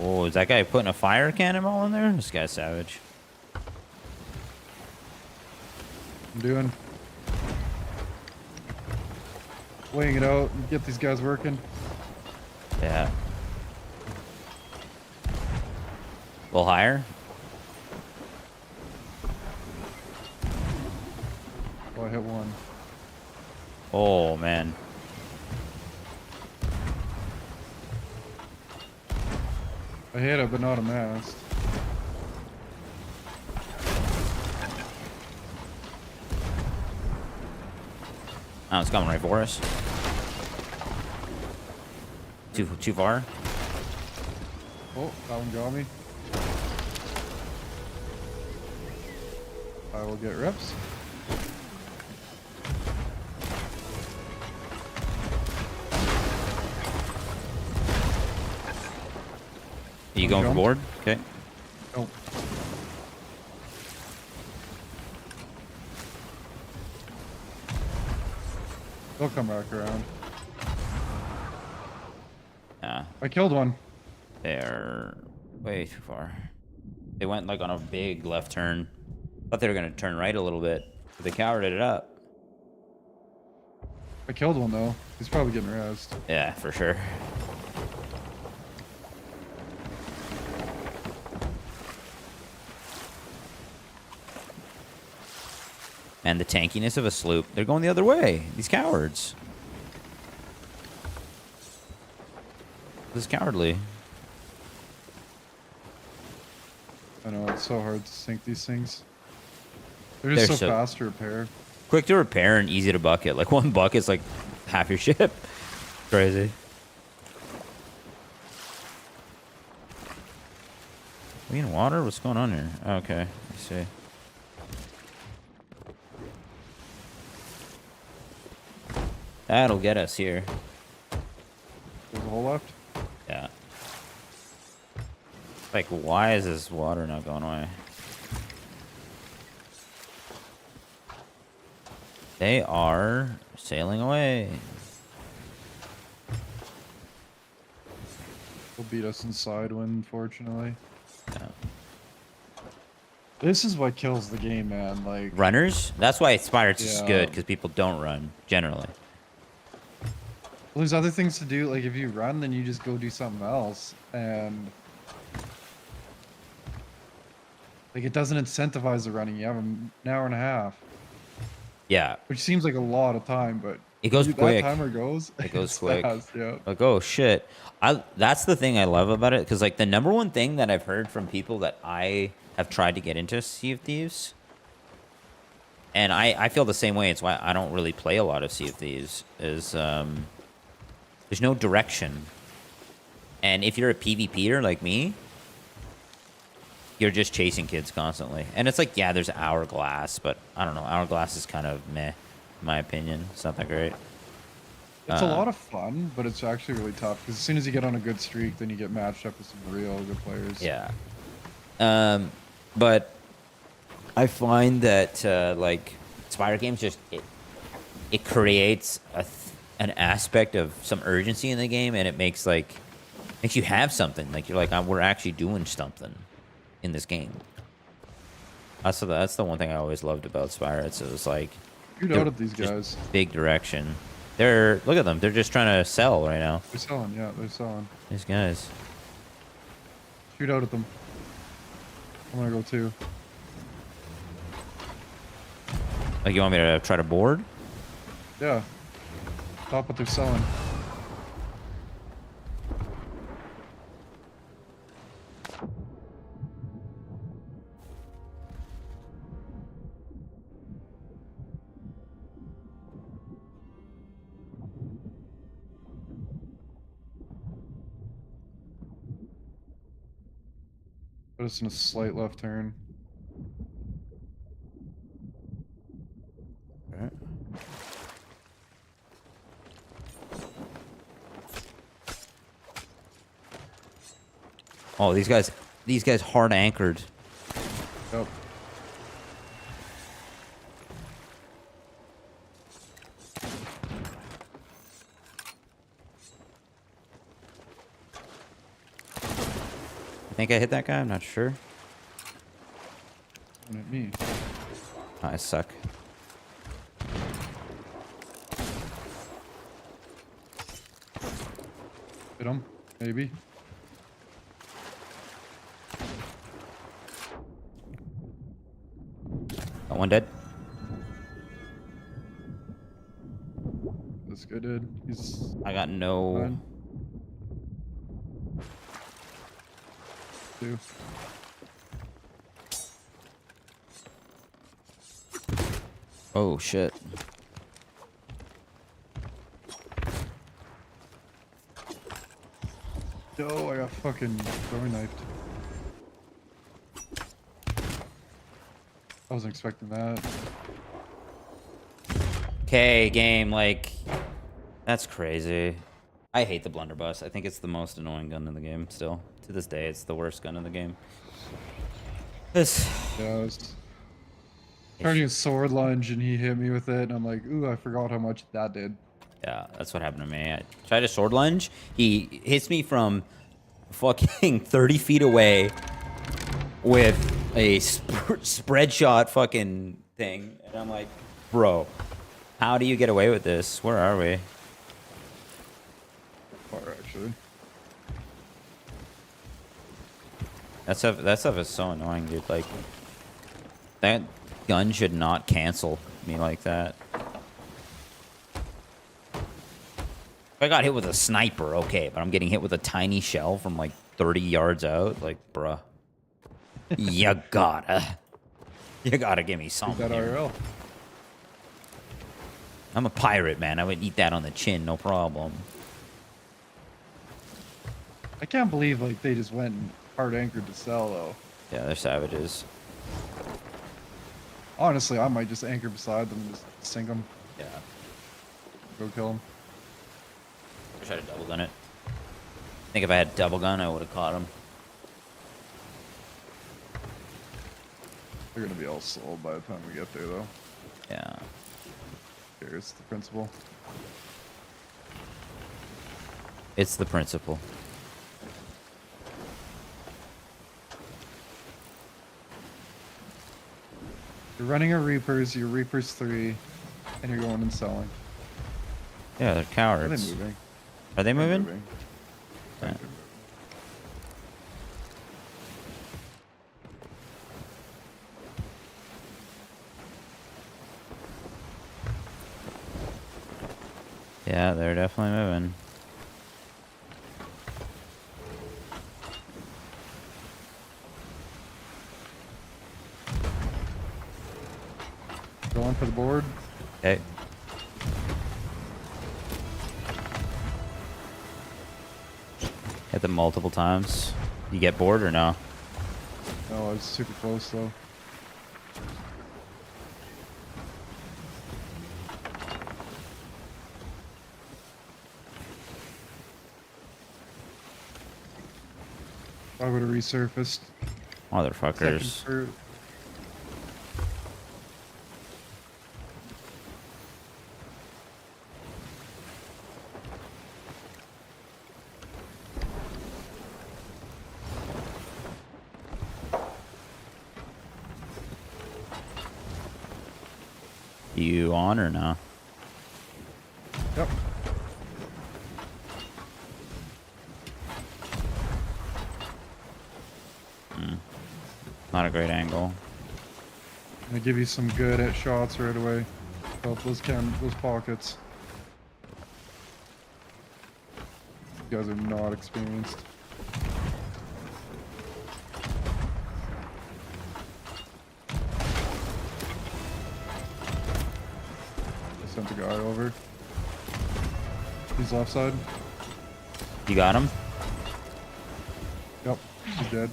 Oh, is that guy putting a fire cannonball in there? This guy's savage. I'm doing. Weighing it out and get these guys working. Yeah. A little higher? Oh, I hit 1. Oh, man. I hit it, but not a mast. Oh, it's coming right for us. Too far? Oh, that one got me. I will get reps. Are you going for jump? board? Okay. Nope. They'll come back around. Yeah. I killed one. They're way too far. They went like on a big left turn. Thought they were gonna turn right a little bit. They cowered it up. I killed one though. He's probably getting rezzed. Yeah, for sure. And the tankiness of a sloop. They're going the other way. These cowards. This is cowardly. I know, it's so hard to sink these things. They're just so fast to repair. Quick to repair and easy to bucket. Like one bucket's like half your ship. Crazy. We in water? What's going on here? Okay, I see. That'll get us here. There's a hole left? Yeah. Like, why is this water not going away? They are sailing away. They'll beat us inside wind, unfortunately. Yeah. This is what kills the game, man. Like Runners? That's why Spirates is Yeah. good, because people don't run, generally. Well, there's other things to do. Like if you run, then you just go do something else, and like it doesn't incentivize the running. You have an hour and a half, Yeah. which seems like a lot of time, but It goes dude, quick. That timer goes. It goes it's quick. fast, yeah. Like, oh shit. That's the thing I love about it, because like the number one thing that I've heard from people that I have tried to get into Sea of Thieves, and I feel the same way, it's why I don't really play a lot of Sea of Thieves, is there's no direction. And if you're a PvPer like me, you're just chasing kids constantly. And it's like, yeah, there's Hourglass, but I don't know, Hourglass is kind of meh, in my opinion. It's not that great. It's a lot of fun, but it's actually really tough because as soon as you get on a good streak, then you get matched up with some real good players. Yeah. But I find that like Spire games just it creates an aspect of some urgency in the game, and it makes you have something. Like you're like, we're actually doing something in this game. That's the one thing I always loved about Spire. It was like, Shoot out at these guys. big direction. Look at them. They're just trying to sell right now. They're selling, yeah, they're selling. These guys. Shoot out at them. I'm gonna go too. Like, you want me to try to board? Yeah. Stop what they're selling. Put us in a slight left turn. Alright. Oh, these guys hard anchored. Yep. I think I hit that guy. I'm not sure. Don't hit me. I suck. Hit him, maybe. Got one dead. This guy did. He's I got no. fine. Two. Oh shit. Yo, I got fucking throwing knifed. I wasn't expecting that. Okay, game, like, that's crazy. I hate the blunderbuss. I think it's the most annoying gun in the game still. To this day, it's the worst gun in the game. This. Yeah, I was charging a sword lunge and he hit me with it, and I'm like, ooh, I forgot how much that did. Yeah, that's what happened to me. I tried a sword lunge. He hits me from fucking 30 feet away with a spread shot fucking thing, and I'm like, bro, how do you get away with this? Where are we? Far, actually. That stuff is so annoying, dude. Like, that gun should not cancel me like that. If I got hit with a sniper, okay, but I'm getting hit with a tiny shell from like 30 yards out. Like, bruh. You gotta give me Take something. that Here. IRL. I'm a pirate, man. I would eat that on the chin, no problem. I can't believe like they just went and hard anchored to sell though. Yeah, they're savages. Honestly, I might just anchor beside them and just sink them. Yeah. Go kill them. Wish I had a double gun it. I think if I had double gun, I would have caught him. They're gonna be all sold by the time we get there though. Yeah. Here's the principle. It's the principle. You're running a Reapers, your Reapers 3, and you're going and selling. Yeah, they're Are they cowards. moving? Are they They're moving? moving. Yeah. They're moving. Yeah, they're definitely moving. Going for the board. Okay. Hit them multiple times. You get bored or no? Oh, it's super close though. I would have resurfaced. Motherfuckers. Second for- You on or no? Yep. Not a great angle. Gonna give you some good at shots right away. Help those pockets. You guys are not experienced. I sent a guy over. He's left side. You got him? Yep, he's dead.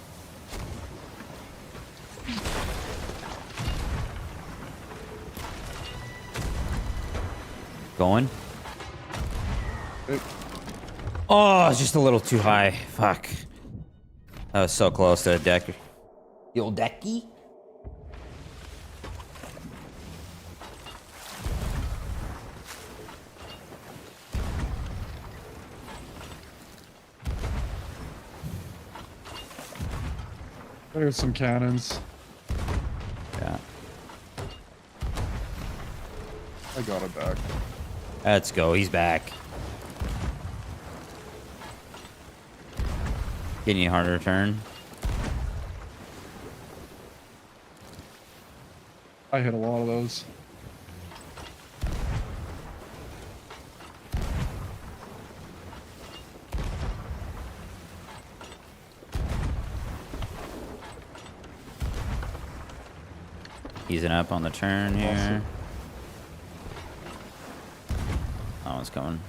Going? Hey, Oh, it's just a little too high. Fuck. That was so close to a deck. The old decky? there's some cannons. Yeah. I got it back. Let's go. He's back. Getting you a harder turn. I hit a lot of those. Easing up on the turn here. Awesome. That one's coming.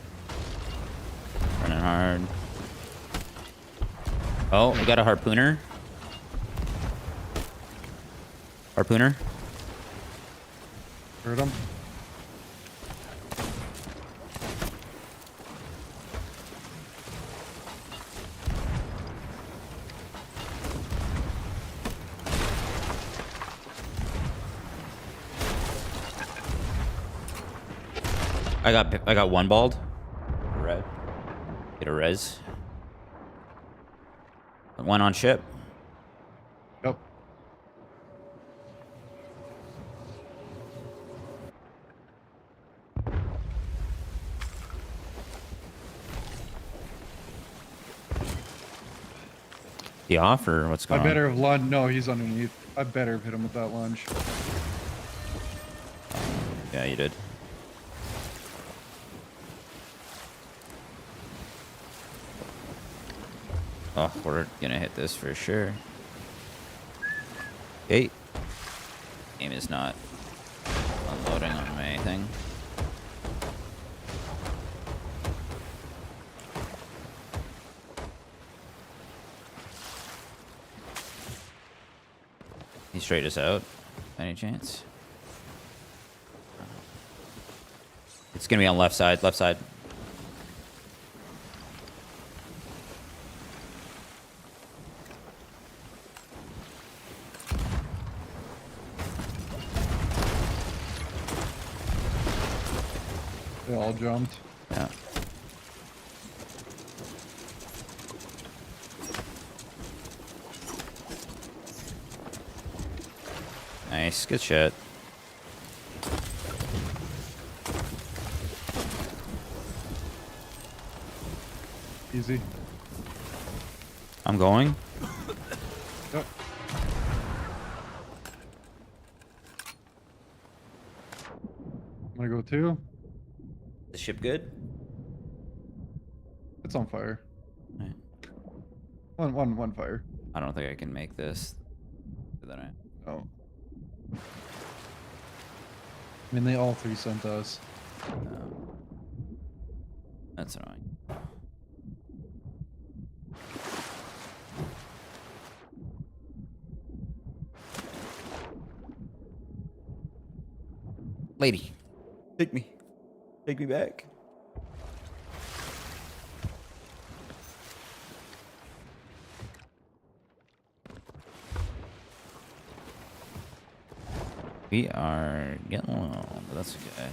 Running hard. Oh, we got a harpooner. Harpooner. Heard him. I got one bald. Red. Get a res. One on ship. Yep. The offer? What's I going better on? have lunged. No, he's underneath. I better have hit him with that lunge. Yeah, you did. Oh, we're gonna hit this for sure. Hey. Game is not unloading on me anything. He straight us out. Any chance? It's gonna be on left side. Left side. They all jumped. Yeah. Nice. Good shit. Easy. I'm going. Yep. I'm gonna go too. The ship good? It's on fire. Right. One fire. I don't think I can make this. Then I... No. I mean, they all three sent us. That's annoying. Lady, take me. Take me back. We are getting along, but that's okay.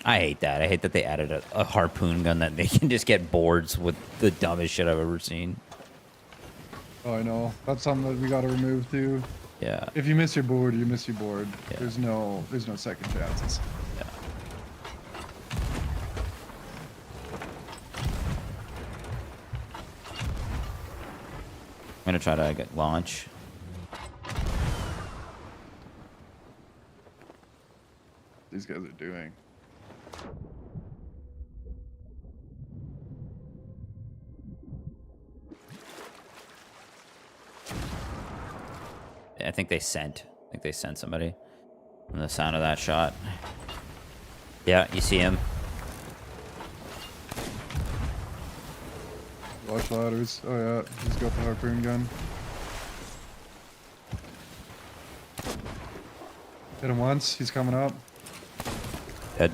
I hate that. I hate that they added a harpoon gun that they can just get boards with the dumbest shit I've ever seen. Oh, I know. That's something that we gotta remove too. Yeah. If you miss your board, you miss your board. Yeah. There's no second chances. Yeah. I'm gonna try to get launch. These guys are doing. I think they sent. I think they sent somebody from the sound of that shot. Yeah, you see him. Watch ladders. Oh yeah, he's got the harpoon gun. Hit him once. He's coming up. Dead.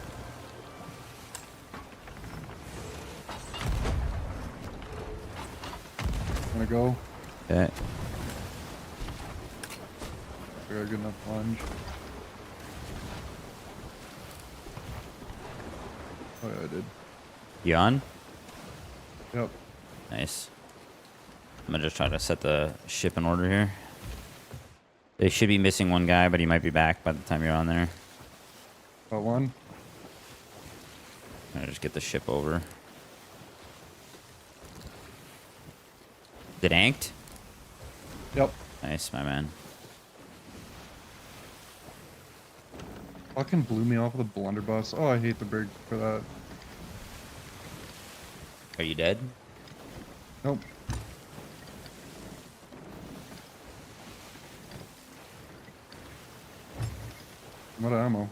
Gonna go. Okay. We got a good enough lunge. Oh yeah, I did. You on? Yep. Nice. I'm gonna just try to set the ship in order here. They should be missing one guy, but he might be back by the time you're on there. Got one. I'm gonna just get the ship over. Is it anked? Yep. Nice, my man. Fucking blew me off with a blunderbuss. Oh, I hate the brig for that. Are you dead? Nope. I'm out of ammo.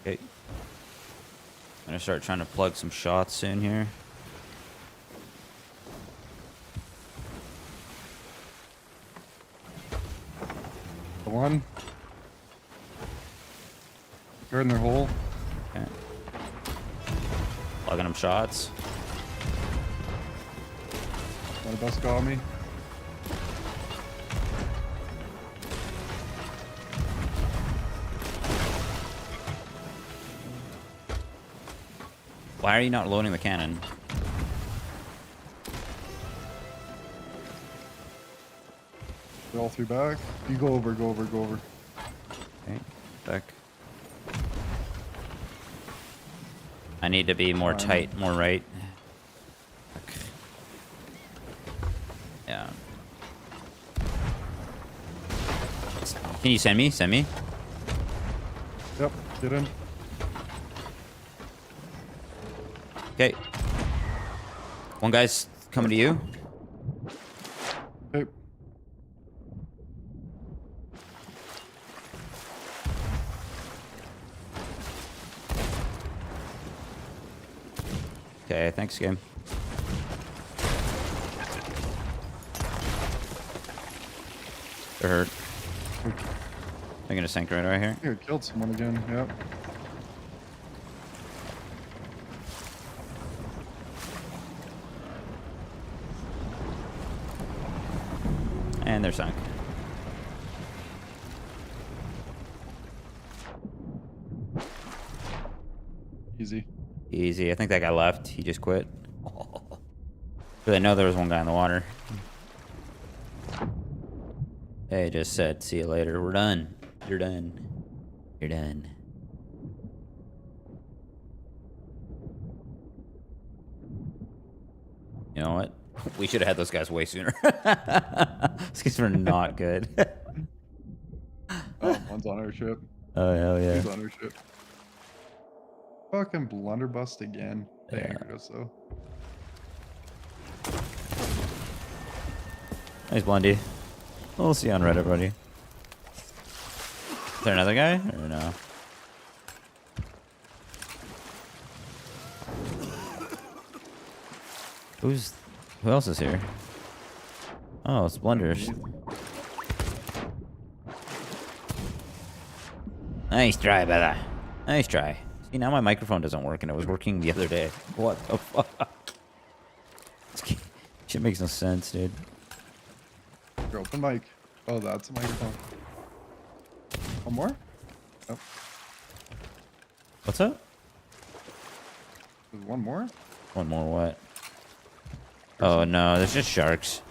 Okay. I'm gonna start trying to plug some shots soon here. The one. They're in their hole. Okay. Plugging them shots. Blunderbuss got me. Why are you not loading the cannon? They're all three back. You go over, go over, go over. Okay. Back. I need to be more tight, more right. Okay. Yeah. Can you send me? Send me? Yep, get in. Okay. One guy's coming to you. Hey, Okay, thanks, game. They're hurt. They're gonna sink right here. here, killed someone again. Yep. And they're sunk. Easy. Easy. I think that guy left. He just quit. But I know there was one guy in the water. They just said, see you later. We're done. You're done. You're done. You know what? We should have had those guys way sooner. These guys were not good. Oh, one's on our ship. Oh, hell yeah. He's on our ship. Fucking blunderbuss again. There Yeah. it goes, though. Nice Blondie. We'll see you on Reddit, buddy. Is there another guy? Or no? Who else is here? Oh, it's Blunders. Nice try, brother. Nice try. See, now my microphone doesn't work, and it was working the other day. What the fuck? Shit makes no sense, dude. Your open mic. Oh, that's a microphone. One more? Oh, What's up? there's one more? One more what? Oh, no, there's just sharks.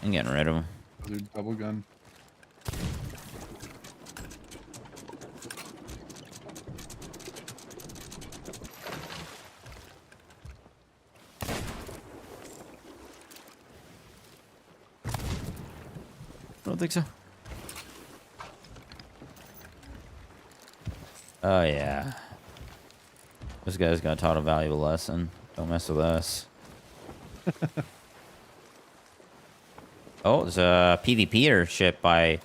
I'm getting rid of them. Those are double gun. I don't think so. Oh, yeah. This guy's got taught a valuable lesson. Don't mess with us. Oh, there's a PvPer ship by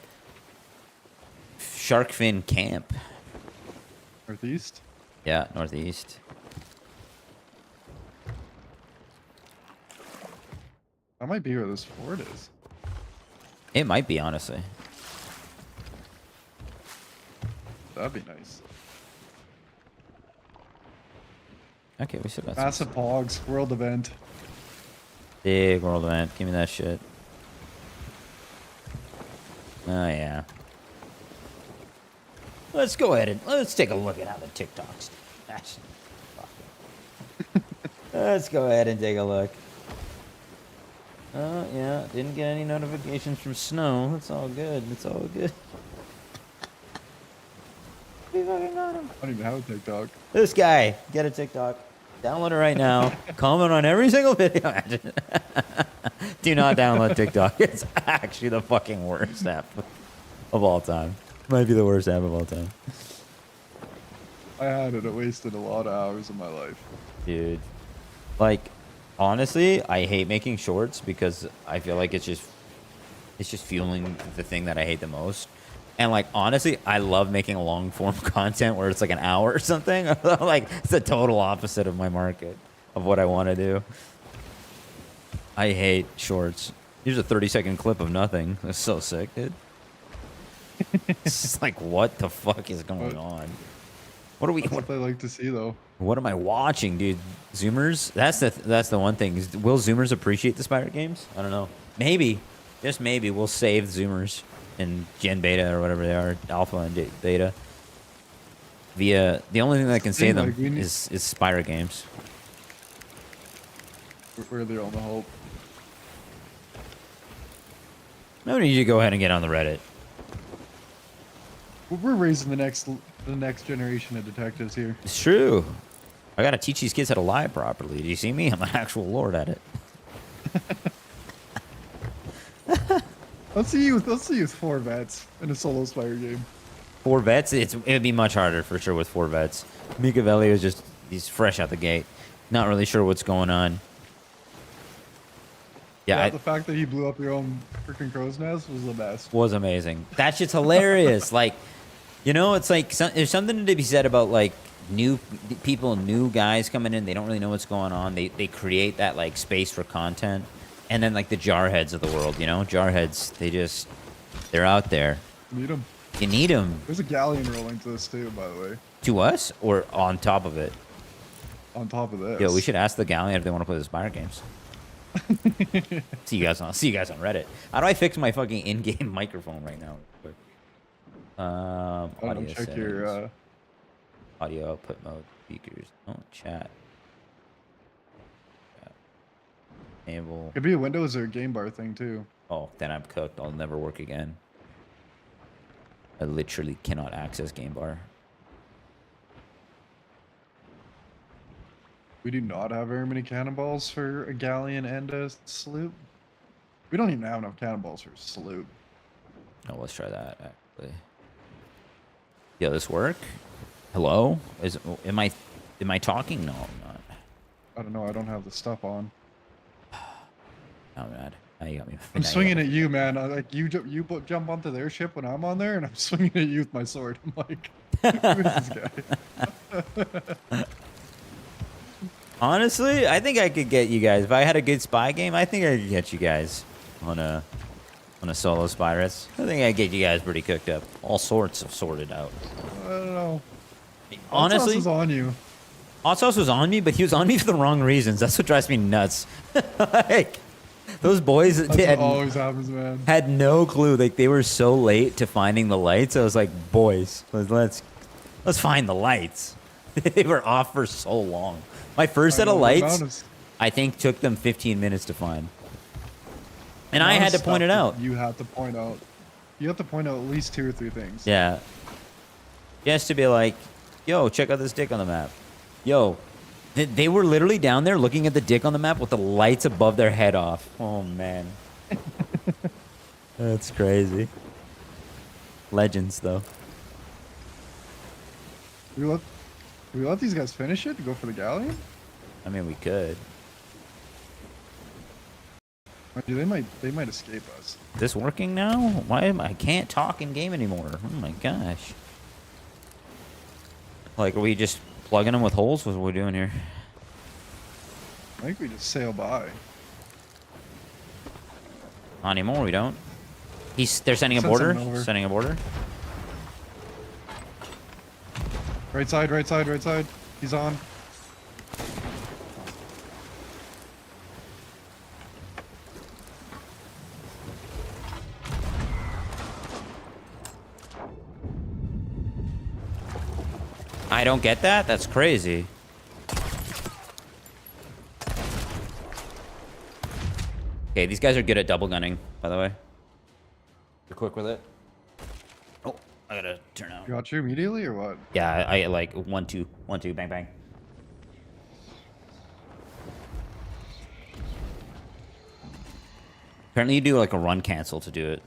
Sharkfin Camp. Northeast? Yeah, northeast. That might be where this fort is. It might be, honestly. That'd be nice. Okay, we still got some Massive Pogs, world event. big world event. Give me that shit. Oh, yeah. Let's go ahead and let's take a look at how the TikToks. Let's go ahead and take a look. Oh, yeah. Didn't get any notifications from Snow. It's all good. It's all good. We fucking got him. I don't even have a TikTok. This guy. Get a TikTok. Download it right now. Comment on every single video. Do not download TikTok. It's actually the fucking worst app of all time. Might be the worst app of all time. I had it. It wasted a lot of hours of my life. Dude. Like, honestly, I hate making shorts because I feel like it's just fueling the thing that I hate the most. And like, honestly, I love making long form content where it's like an hour or something. Like, it's the total opposite of my market of what I want to do. I hate shorts. Here's a 30-second clip of nothing. That's so sick, dude. It's just like, what the fuck is going on? What are we? That's what I like to see, though. What am I watching, dude? Zoomers? That's the one thing. Will Zoomers appreciate the Pirate games? I don't know. Maybe, just maybe, we'll save Zoomers in Gen Beta or whatever they are, Alpha and Beta. Via the only thing that can save them is Spyro games. We're the only hope. No need you to go ahead and get on the Reddit. We're raising the next The next generation of detectives here. It's true. I gotta teach these kids how to lie properly. Do you see me? I'm an actual lord at it. Let's see you with 4 vets in a solo Spire game. 4 vets? It'd be much harder for sure with 4 vets. Micavelli is just, he's fresh out the gate. Not really sure what's going on. Yeah, The fact that he blew up your own freaking crow's nest was the best. was amazing. That shit's hilarious. Like, you know, it's like there's something to be said about like new people, new guys coming in. They don't really know what's going on. They create that like space for content, and then like the jarheads of the world. You know, jarheads. They're out there. Need him. You need them. There's a galleon rolling to this too, by the way. To us or on top of it? On top of this. Yo, we should ask the galleon if they want to play the Spire games. see you guys on Reddit. How do I fix my fucking in-game microphone right now? Audio check settings. your Audio output mode, speakers. Oh, chat. Enable. Could be a Windows or a game bar thing too. Oh, then I'm cooked. I'll never work again. I literally cannot access game bar. We do not have very many cannonballs for a galleon and a sloop. We don't even have enough cannonballs for a sloop. Oh, let's try that actually. Yeah, this work? Hello? Am I talking? No, I'm not. I don't know. I don't have the stuff on. I'm mad. Now you got me. I'm swinging at you, man. Like you jump onto their ship when I'm on there, and I'm swinging at you with my sword. I'm like, who is this guy? Honestly, I think I could get you guys. If I had a good spy game, I think I could get you guys on a solo Spirits. I think I could get you guys pretty cooked up. All sorts of sorted out. I don't know. Honestly, was on you. Hot Sauce was on me, but he was on me for the wrong reasons. That's what drives me nuts. Like, those boys That's what always happens, man. had no clue. Like, they were so late to finding the lights. I was like, boys, let's find the lights. They were off for so long. My first set of lights, I think, took them 15 minutes to find. And I had to point it out. You have to point out. You have to point out at least 2 or 3 things. Yeah. Just to be like, yo, check out this dick on the map. Yo, they were literally down there looking at the dick on the map with the lights above their head off. Oh, man. That's crazy. Legends, though. Do we let these guys finish it to go for the galleon? I mean, we could. They might escape us. Is this working now? Why am I can't talk in game anymore? Oh my gosh. Like, are we just plugging them with holes? What are we doing here? I think we just sail by. Not anymore, we don't. They're sending a Send border? something over. Sending a border? Right side, right side, right side. He's on. I don't get that? That's crazy. Okay, these guys are good at double gunning, by the way. You're quick with it. Oh, I gotta turn out. Got you immediately or what? Yeah, I like 1, 2, 1, 2, bang, bang. Apparently you do like a run cancel to do it.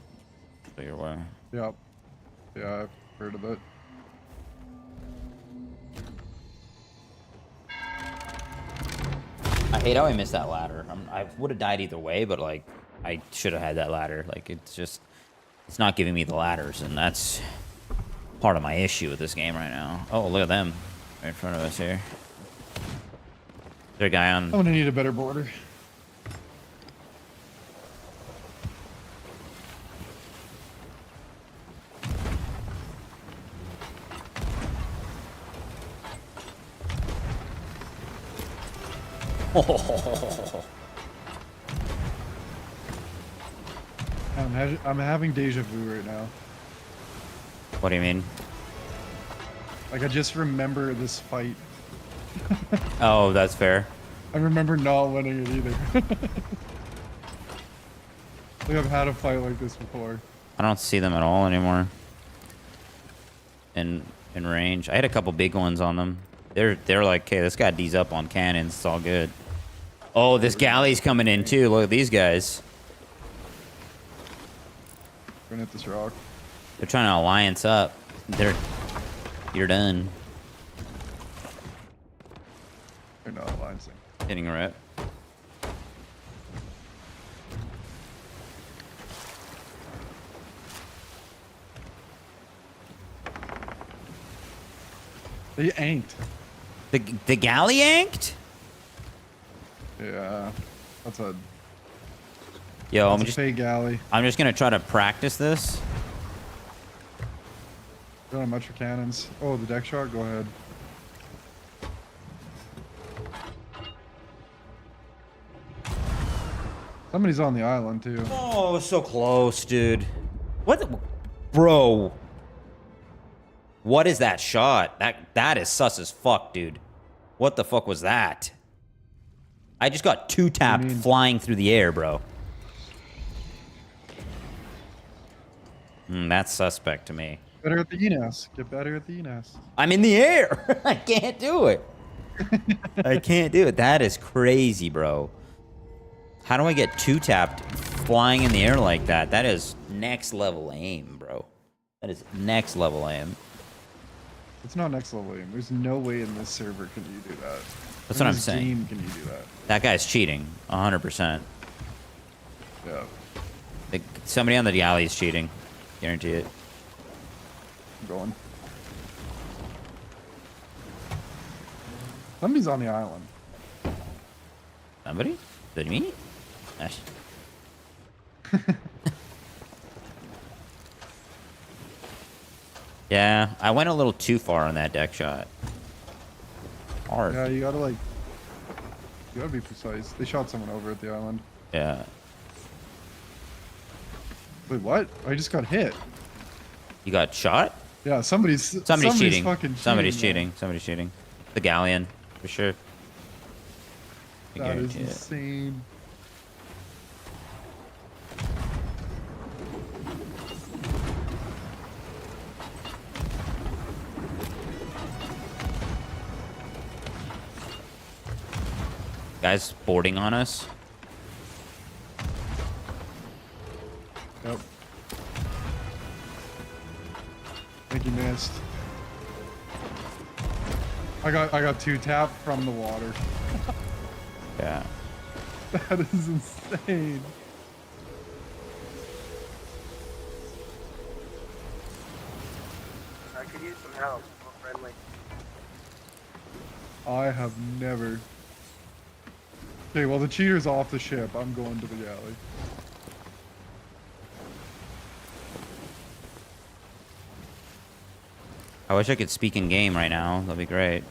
So you're aware. Yep. Yeah, I've heard of it. I hate how I missed that ladder. I would have died either way, but like I should have had that ladder. Like it's not giving me the ladders, and that's part of my issue with this game right now. Oh, look at them right in front of us here. There's a guy on. I'm gonna need a better border. I'm having deja vu right now. What do you mean? Like I just remember this fight. Oh, that's fair. I remember not winning it either. Like I've had a fight like this before. I don't see them at all anymore. And in range. I had a couple big ones on them. They're like, okay, this guy D's up on cannons. It's all good. Oh, this galley's coming in too. Look at these guys. Gonna hit this rock. They're trying to alliance up. You're done. They're not alliancing. Hitting a rep. They ain't. The galley yanked? Yeah. That's a Yo, that's a fake galley. I'm just gonna try to practice this. Don't have much for cannons. Oh, the deck shot? Go ahead. Somebody's on the island too. Oh, so close, dude. What the, bro? What is that shot? That is sus as fuck, dude. What the fuck was that? I just got two tapped flying through the air, bro. That's suspect to me. Better at the ENAS. Get better at the ENAS. I'm in the air. I can't do it. I can't do it. That is crazy, bro. How do I get two tapped flying in the air like that? That is next level aim, bro. That is next level aim. It's not next level aim. There's no way in this server can you do that. That's In what I'm this saying. game can you do that? That guy's cheating, 100%. Yeah. Somebody on the alley is cheating. Guarantee it. I'm going. Somebody's on the island. Somebody? Is it me? Gosh. Yeah, I went a little too far on that deck shot. Hard. Yeah, you gotta like, you gotta be precise. They shot someone over at the island. Yeah. Wait, what? I just got hit. You got shot? Yeah, somebody's cheating. Fucking Somebody's cheating. cheating. Somebody's cheating. The galleon, for sure. I That is guarantee it. insane. Guys boarding on us. Yep. I think he missed. I got two tap from the water. Yeah. That is insane. I could use some help. More friendly. I have never. Okay, well the cheater's off the ship. I'm going to the galley. I wish I could speak in game right now. That'd be great.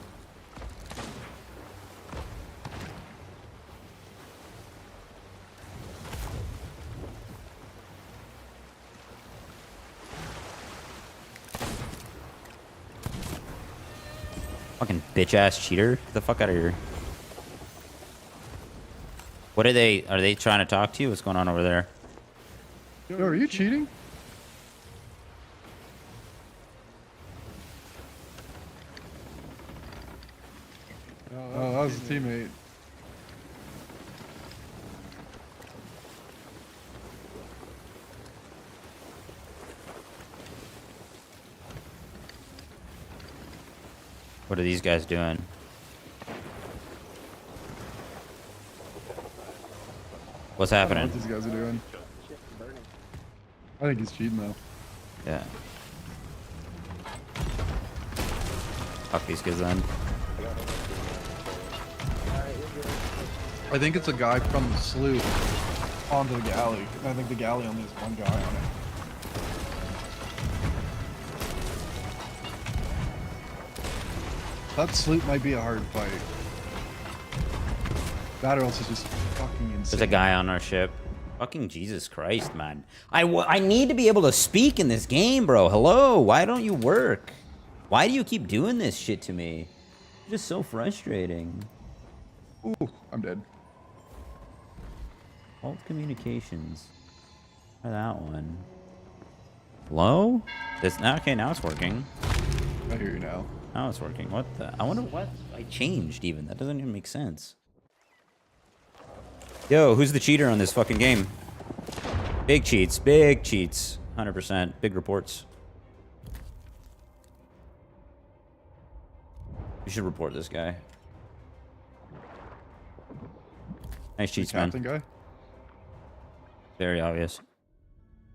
Fucking bitch ass cheater. Get the fuck out of here. What are they trying to talk to you? What's going on over there? Yo, are you cheating? Oh, that was a teammate. What are these guys doing? What's I don't know happening? what these guys are doing. I think he's cheating though. Yeah. Fuck these guys then. I think it's a guy from the sloop onto the galley. I think the galley only has one guy on it. That sloop might be a hard fight. That or else it's just fucking insane. There's a guy on our ship. Fucking Jesus Christ, man. I need to be able to speak in this game, bro. Hello? Why don't you work? Why do you keep doing this shit to me? It's just so frustrating. Ooh, I'm dead. Alt communications. Try that one. Hello? This now okay, now it's working. I hear you now. Now it's working. What the? I wonder what I changed even. That doesn't even make sense. Yo, who's the cheater on this fucking game? Big cheats. Big cheats. 100%. Big reports. We should report this guy. Nice cheats, The captain man. guy? Very obvious.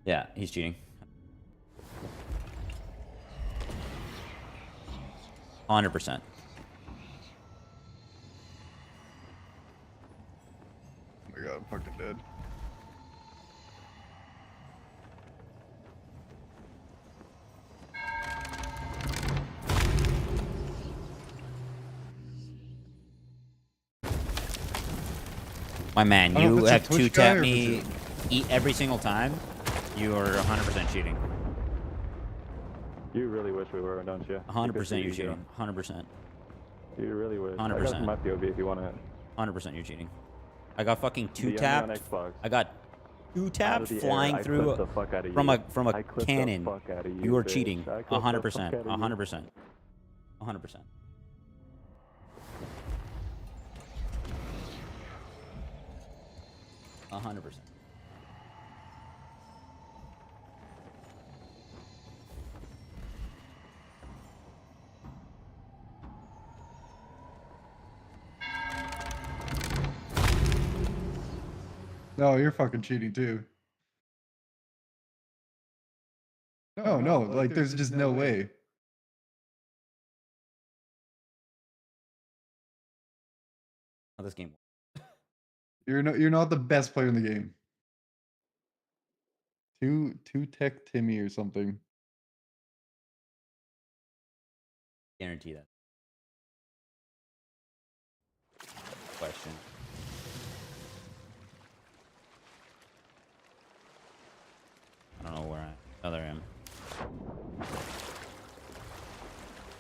Yeah, he's cheating. 100%. Oh my god, I'm fucking dead. My man, I don't know you if have it's a Twitch guy two-tapped or if me it's eat every single time. You are 100% cheating. You really wish we were, don't you? 100% you're cheating. 100%. You really wish. 100%. I got my POV if you want it. 100% you're cheating. I got fucking DM me on two-tapped. Xbox. I got two-tapped Out of the flying air, I through clipped the fuck out of from you. a I clipped cannon. the fuck out of You are bitch. cheating. I clipped the fuck 100%. out of you. 100%. 100%. 100%. No, you're fucking cheating too. No, like there's just no way. How this game works. You're not the best player in the game. Two tech Timmy or something. Guarantee that. Question. I don't know where I. Oh, there I am.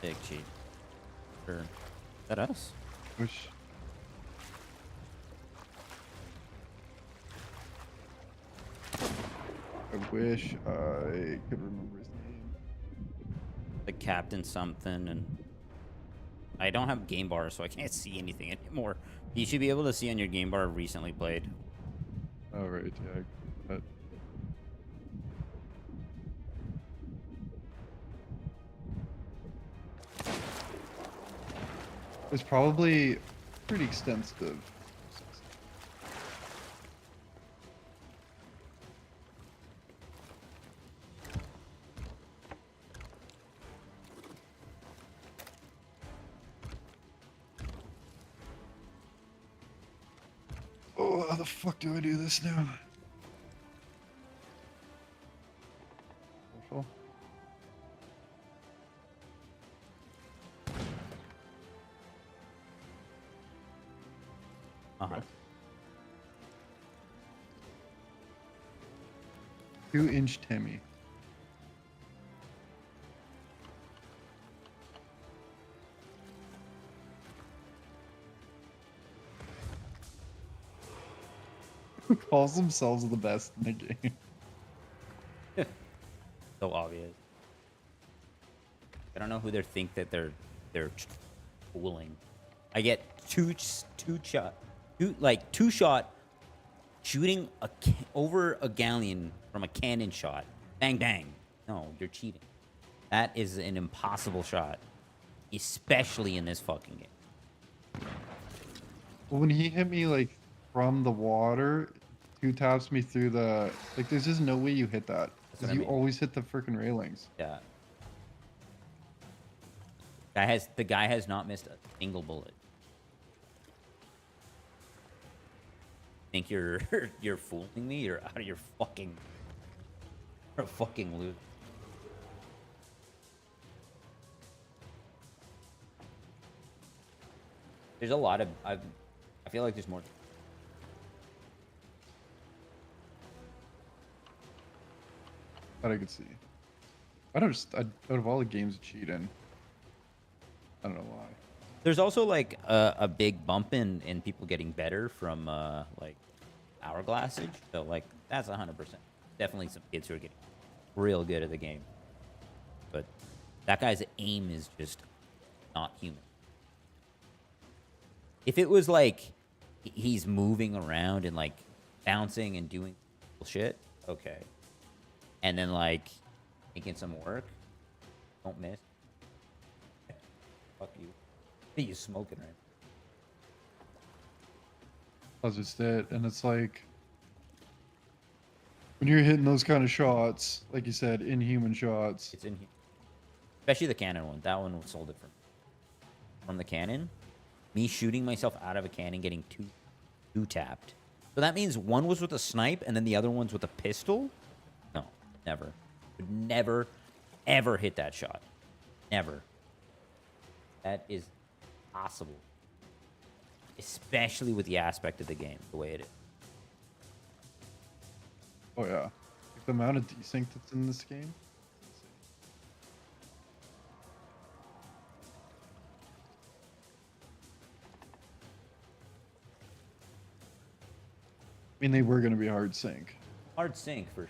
Big cheat. Sure. Is that us? Wish. I wish I could remember his name. The captain something, and I don't have game bar, so I can't see anything anymore. You should be able to see on your game bar recently played. Oh right, yeah. But it's probably pretty extensive. Oh, how the fuck do I do this now? Social? Uh-huh. 2-inch Timmy. Who calls themselves the best in the game? So obvious. I don't know who they think that they're fooling. I get two shot shooting over a galleon from a cannon shot. Bang bang. No, you're cheating. That is an impossible shot, especially in this fucking game. Well, when he hit me like from the water, 2 taps me through the like. There's just no way you hit that what because I you mean. always hit the freaking railings. Yeah. The guy has not missed a single bullet. Think you're you're fooling me? You're out of your fucking. You're a fucking loot. There's a lot of I feel like there's more. That I could see. I don't just out of all the games to cheat in. I don't know why. There's also like a big bump in people getting better from like hourglassage. So like that's 100%. Definitely some kids who are getting real good at the game. But That guy's aim is just not human. If it was like he's moving around and like bouncing and doing shit, okay. And then like making some work, don't miss. Fuck you. What are you smoking right now? That's just it. And it's like when you're hitting those kind of shots, like you said, inhuman shots. It's in here. Especially the cannon one. That one sold it from the cannon. Me shooting myself out of a cannon, getting two tapped. So that means one was with a snipe and then the other one's with a pistol? No, never. Would never, ever hit that shot. Never. That is possible. Especially with the aspect of the game, the way it is. Oh yeah. Like the amount of desync that's in this game. I mean, they were going to be hard sync. Hard sync for sure.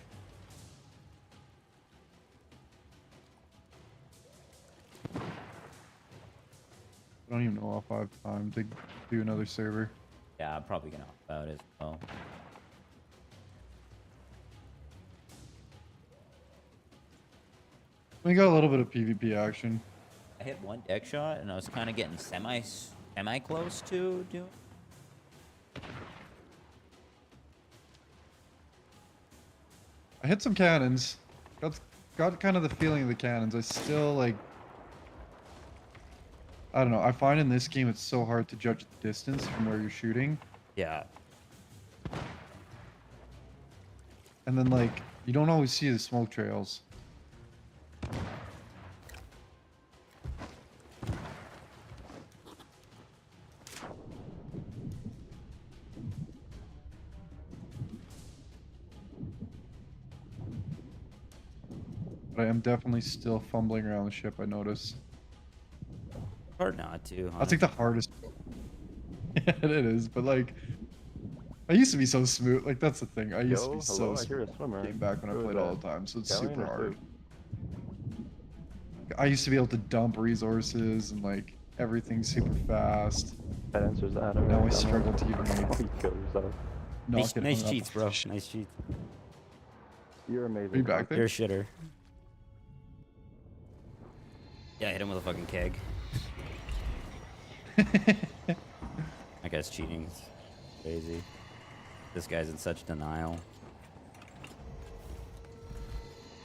I don't even know if I have time to do another server. Yeah, I'm probably gonna opt out as well. We got a little bit of PvP action. I hit one deck shot and I was kind of getting semi close to doing. I hit some cannons. Got kind of the feeling of the cannons. I still like. I don't know. I find in this game it's so hard to judge the distance from where you're shooting. Yeah. And then like you don't always see the smoke trails. But I am definitely still fumbling around the ship, I notice. Hard not to. That's like the hardest. Yeah, it is, but like I used to be so smooth. Like that's the thing. I used to be so I hear a smooth. swimmer. Came back when I Who is played that? all the time, so it's Galleon super or hard. Sloop? I used to be able to dump resources and like everything's super fast. That answers that. Now I alright, struggle to even like Oh, you killed yourself. not Nice, get nice hung up cheats, on bro. shit. Nice cheats. You're amazing. Are you back You're there? a shitter. Yeah, I hit him with a fucking keg. That guy's cheating. It's crazy. This guy's in such denial.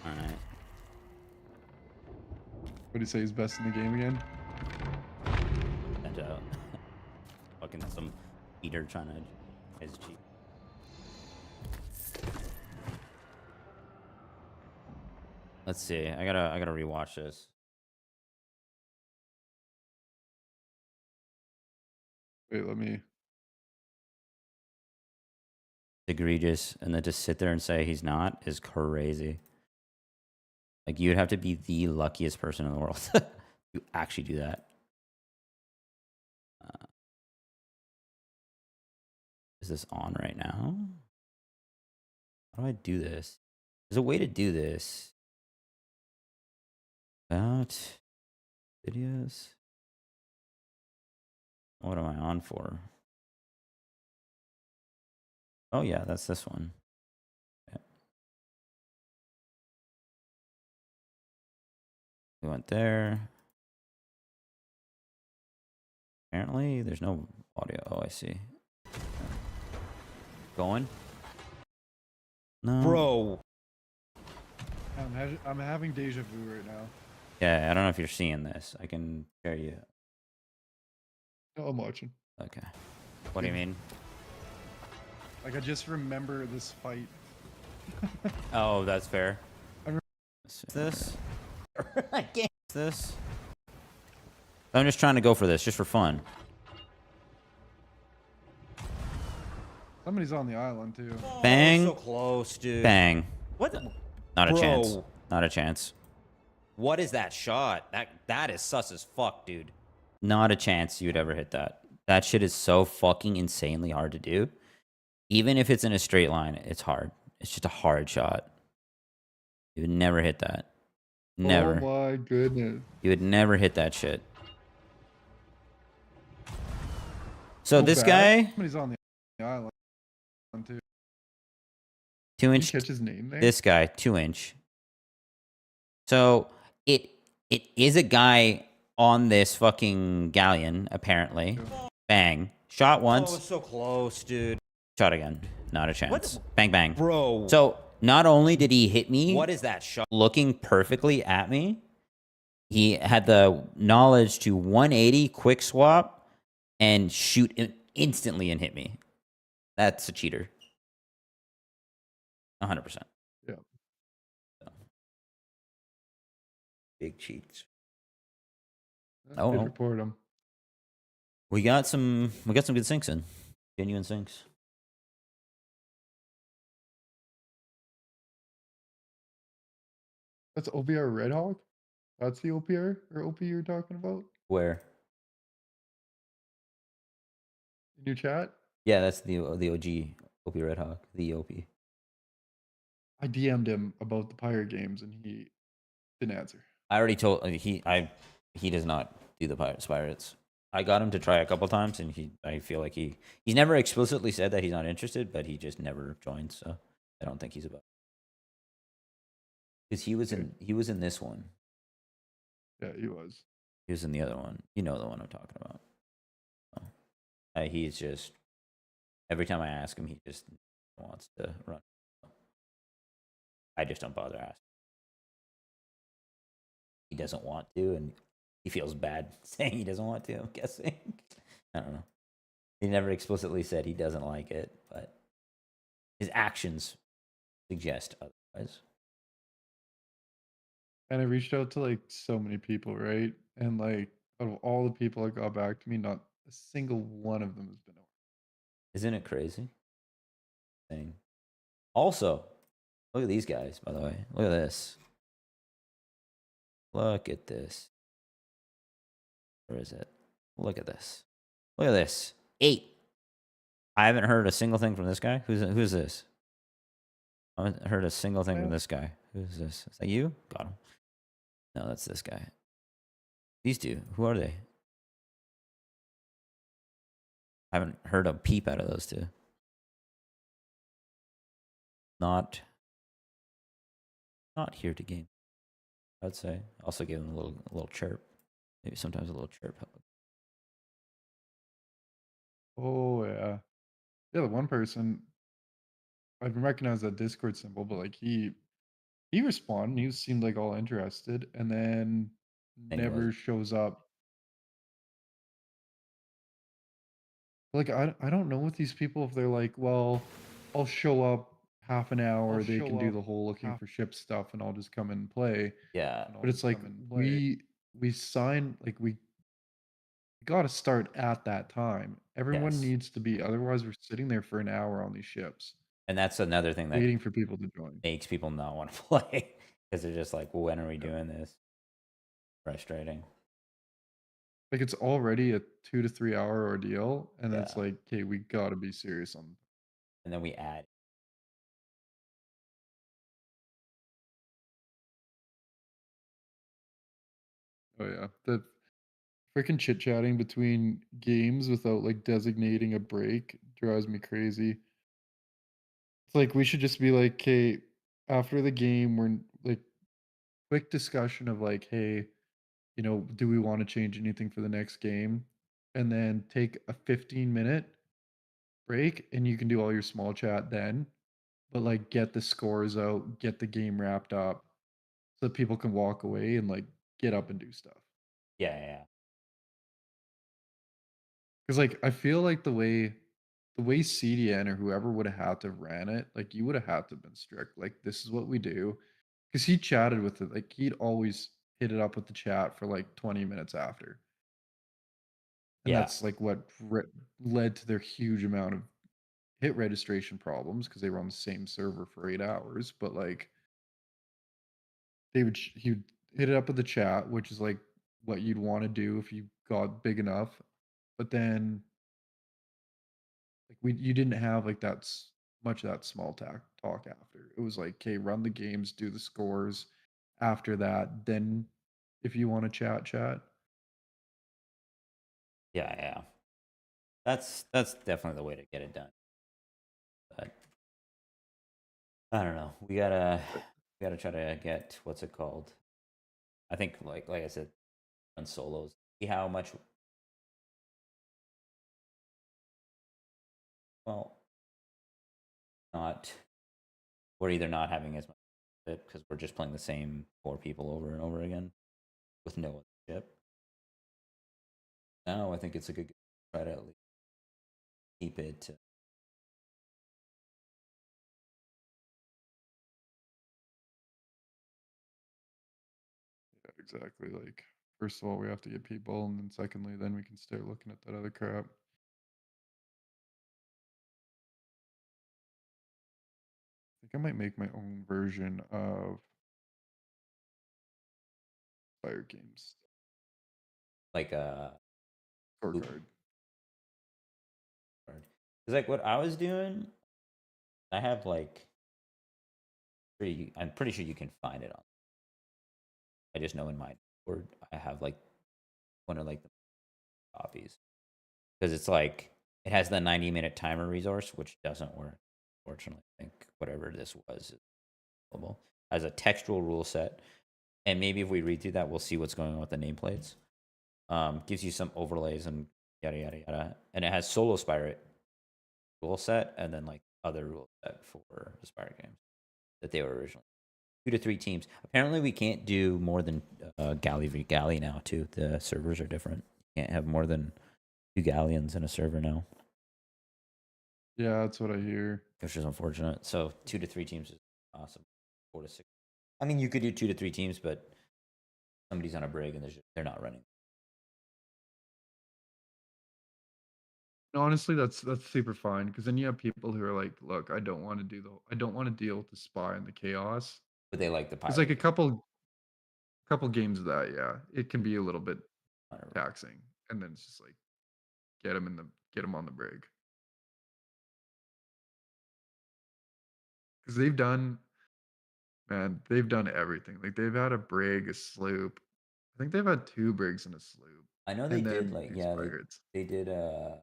Alright. What do you say is best in the game again? Sent out. Fucking some eater trying to his cheat. Let's see. I gotta rewatch this. Wait, let me. Egregious, and then to sit there and say he's not is crazy. Like you'd have to be the luckiest person in the world to actually do that. Is this on right now? How do I do this? There's a way to do this. About videos. What am I on for? Oh yeah, that's this one. Okay. We went there. Apparently, there's no audio. Oh, I see. Going? No. Bro. I'm having deja vu right now. Yeah, I don't know if you're seeing this. I can share you. Oh, I'm watching. Okay. What do you mean? Like I just remember this fight. Oh, that's fair. This. I can't. This. I'm just trying to go for this, just for fun. Somebody's on the island too. Bang. So close, dude. Bang. What? Not a Bro. chance. Not a chance. What is that shot? That is sus as fuck, dude. Not a chance you'd ever hit that. That shit is so fucking insanely hard to do. Even if it's in a straight line, it's hard. It's just a hard shot. You would never hit that. Oh Never. my goodness. You would never hit that shit. So Go this back. guy, Somebody's on the island too. two Did you inch. catch his name there? This guy, 2 inch. So it is a guy on this fucking galleon, apparently. Yeah. Bang. Shot Oh, once. so close, dude. Shot again. Not a chance. What? Bang, bang. Bro. So not only did he hit me What is that shot? looking perfectly at me, he had the knowledge to 180 quick swap and shoot instantly and hit me. That's a cheater. 100%. Yeah. Big cheats. Oh, Oh, report him. we got some good sinks in. Genuine sinks. That's OBR Red Hawk? That's the OPR or OP you're talking about Where? in your chat? Yeah, that's the OG OP Red Hawk, the OP. I DM'd him about the pirate games and he didn't answer. I already told he does not do the pirates. I got him to try a couple times, and I feel like he's never explicitly said that he's not interested, but he just never joined. So I don't think he's about. Because he was in this one. Yeah, he was. He was in the other one. You know the one I'm talking about. He's just every time I ask him, he just wants to run. I just don't bother asking. He doesn't want to, and he feels bad saying he doesn't want to. I'm guessing. I don't know. He never explicitly said he doesn't like it, but his actions suggest otherwise. And I reached out to like so many people, right? And like out of all the people that got back to me, not a single one of them has been over. Isn't it crazy? Thing. Also, look at these guys, by the way. Look at this. Look at this. Where is it? Look at this. Look at this. 8. I haven't heard a single thing from this guy. Who's this? I haven't heard a single thing from this guy. Who's this? Is that you? Got him. No, that's this guy. These two. Who are they? I haven't heard a peep out of those two. Not here to game. I'd say. Also give them a little chirp. Maybe sometimes a little chirp. Oh yeah. Yeah, the one person I recognize that Discord symbol, but like he responded, he seemed like all interested, and then And he never was. shows up. Like I don't know with these people if they're like, well, I'll show up half an hour, they can do the whole looking for ship stuff and I'll just come in and play. Yeah. But it's like we sign like we got to start at that time. Everyone Yes. needs to be, otherwise we're sitting there for an hour on these ships And that's another thing that waiting for people to join. makes people not want to play because they're just like, when are we doing this? Frustrating. Like it's already a 2 to 3 hour ordeal, and then it's Yeah. like, okay, we got to be serious on. And then we add. Oh yeah, the freaking chit chatting between games without like designating a break drives me crazy. It's like we should just be like, okay, after the game, we're like quick discussion of like, hey, do we want to change anything for the next game? And then take a 15-minute break and you can do all your small chat then, but like get the scores out, get the game wrapped up so that people can walk away and like get up and do stuff. Yeah. Because like I feel like the way CDN or whoever would have had to ran it, like you would have had to have been strict. Like this is what we do. Because he chatted with it, like he'd always hit it up with the chat for like 20 minutes after. And Yeah. that's like what led to their huge amount of hit registration problems because they were on the same server for 8 hours. But like he would hit it up with the chat, which is like what you'd want to do if you got big enough. But then like you didn't have like much of that small talk after. It was like, okay, run the games, do the scores, after that, then if you want to chat. Yeah, yeah. That's definitely the way to get it done. But I don't know. We gotta try to get what's it called? I think like I said, on solos. See how much well not we're either not having as much because we're just playing the same 4 people over and over again with no other ship. Now I think it's a good try to at least keep it. Yeah, exactly. Like, first of all, we have to get people, and then secondly, then we can start looking at that other crap. I think I might make my own version of Fire Games Like loop scorecard. card. Because like what I was doing, I have like I'm pretty sure you can find it on. I just know in my Discord I have like one of like the copies because it's like it has the 90-minute timer resource, which doesn't work. Fortunately, I think whatever this was is available as a textual rule set, and maybe if we read through that, we'll see what's going on with the nameplates. Gives you some overlays and yada yada yada, and it has solo Spire rule set and then like other rule set for the Spire games that they were originally 2 to 3 teams. Apparently, we can't do more than galley v galley now. Too, the servers are different. You can't have more than 2 galleons in a server now, Yeah, that's what I hear. which is unfortunate. So 2 to 3 teams is awesome. 4 to 6. I mean, you could do 2 to 3 teams, but somebody's on a brig and they're not running. And honestly, that's super fine because then you have people who are like, "Look, I don't want to deal with the spy and the chaos." But they like the It's like pirate a game. couple games of that, yeah, it can be a little bit 100%. taxing, and then it's just like get them on the brig because they've done everything. Like they've had a brig, a sloop. I think they've had 2 brigs and a sloop, I know they and did then like these yeah pirates. they did that.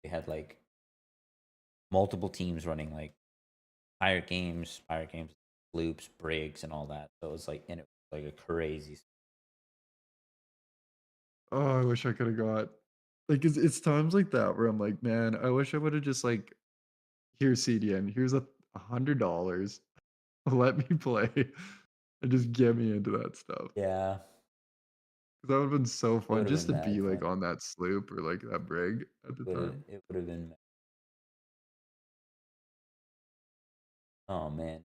They had like multiple teams running like pirate games, loops, brigs, and all that. So it was like and it was like a crazy. Oh, I wish I could have got like it's times like that where I'm like, man, I wish I would have just like, here's CDN, here's $100, let me play, and just get me into that stuff. Yeah, 'Cause that would have been so it fun would have just been to be mad fun. like on that sloop or like that brig at the time. It would have been. Oh man,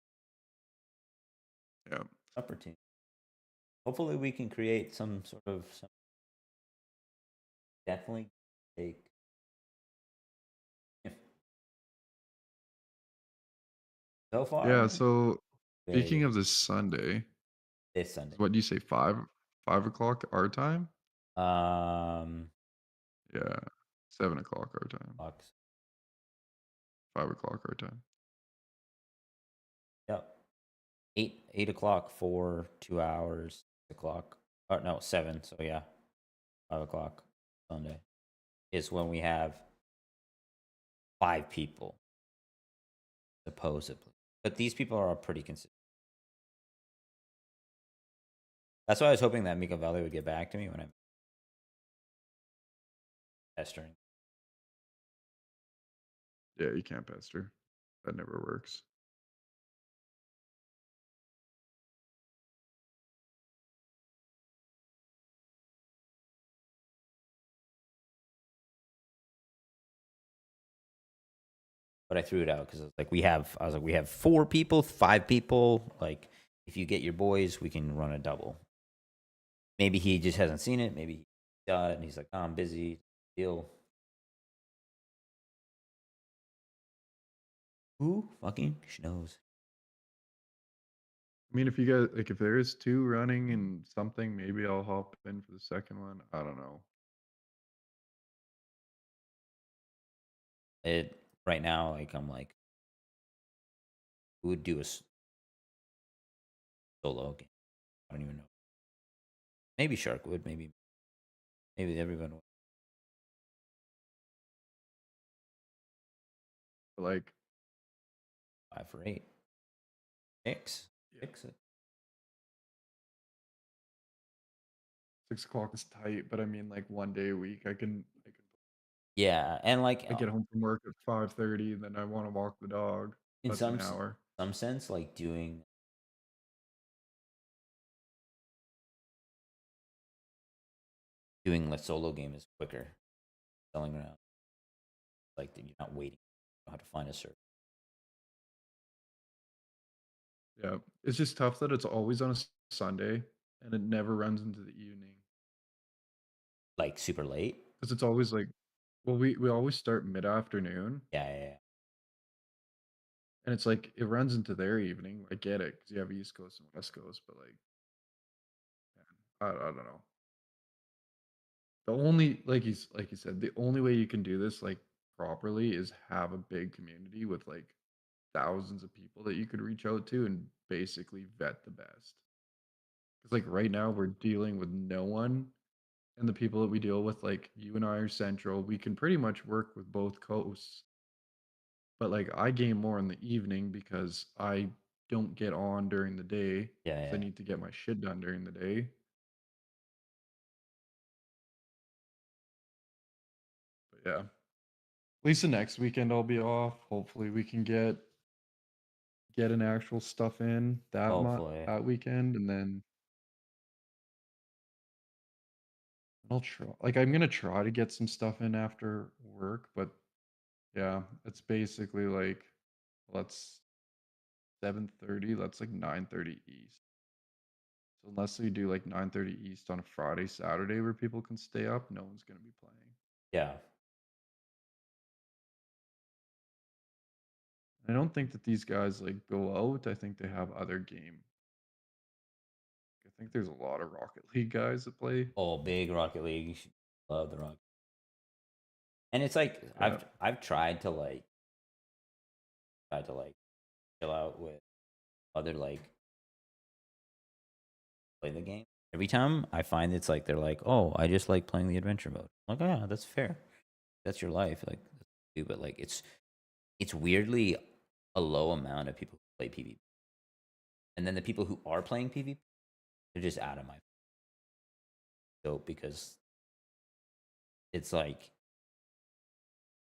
Yeah. opportunity. Hopefully, we can create some sort of some definitely take. So Yeah, far, so very speaking good. of this Sunday, This Sunday. what do you say, 5 o'clock our time? Um, Yeah. 7 o'clock our time. Fox. 5 o'clock our time. Yep. 8 o'clock for 2 hours. 6 o'clock. Oh no, 7. So yeah, 5 o'clock Sunday is when we have 5 people supposedly, but these people are all pretty consistent. That's why I was hoping that Mika Valley would get back to me when I'm pestering. Yeah, you can't pester. That never works. But I threw it out because like I was like we have 4 people, 5 people. Like if you get your boys, we can run a double. Maybe he just hasn't seen it. Maybe he got it and he's like, oh, I'm busy. Deal. Who fucking knows? I mean, if you guys like, if there is 2 running and something, maybe I'll hop in for the second one. I don't know. It right now, like I'm like, who would do a solo game? I don't even know. Maybe Shark would. Maybe everyone would. Like, 5 for 8. 6. yeah, 6. 6 o'clock is tight, but I mean, like one day a week, Yeah, and like I get home from work at 5:30, and then I want to walk the dog. in That's an hour. some sense, like doing the solo game is quicker. Selling around, like you're not waiting. You don't have to find a server. Yeah, it's just tough that it's always on a Sunday, and it never runs into the evening Like super late. because it's always like, well, we always start mid afternoon, Yeah, yeah, yeah. and it's like it runs into their evening. I get it because you have East Coast and West Coast, but like, man, I don't know. The only like you said, the only way you can do this like properly is have a big community with like thousands of people that you could reach out to and basically vet the best. Because like right now we're dealing with no one, and the people that we deal with, like you and I are central. We can pretty much work with both coasts, but like I game more in the evening because I don't get on during the day Yeah, because I yeah. need to get my shit done during the day. But yeah, at least the next weekend I'll be off. Hopefully we can get an actual stuff in Hopefully. that weekend, and then I'll try. Like I'm gonna try to get some stuff in after work, but yeah, it's basically like let's 7:30. That's like 9:30 East. So unless we do like 9:30 East on a Friday, Saturday where people can stay up, no one's gonna be playing. Yeah. I don't think that these guys like go out. I think they have other game. I think there's a lot of Rocket League guys that play. Oh, big Rocket League. Love the Rocket. And it's like Yeah. I've tried to like chill out with other like play the game. Every time I find it's like they're like, "Oh, I just like playing the adventure mode." I'm like, "Oh, yeah, that's fair. That's your life." Like, but like it's weirdly a low amount of people who play PvP, and then the people who are playing PvP, they're just out of my scope because it's like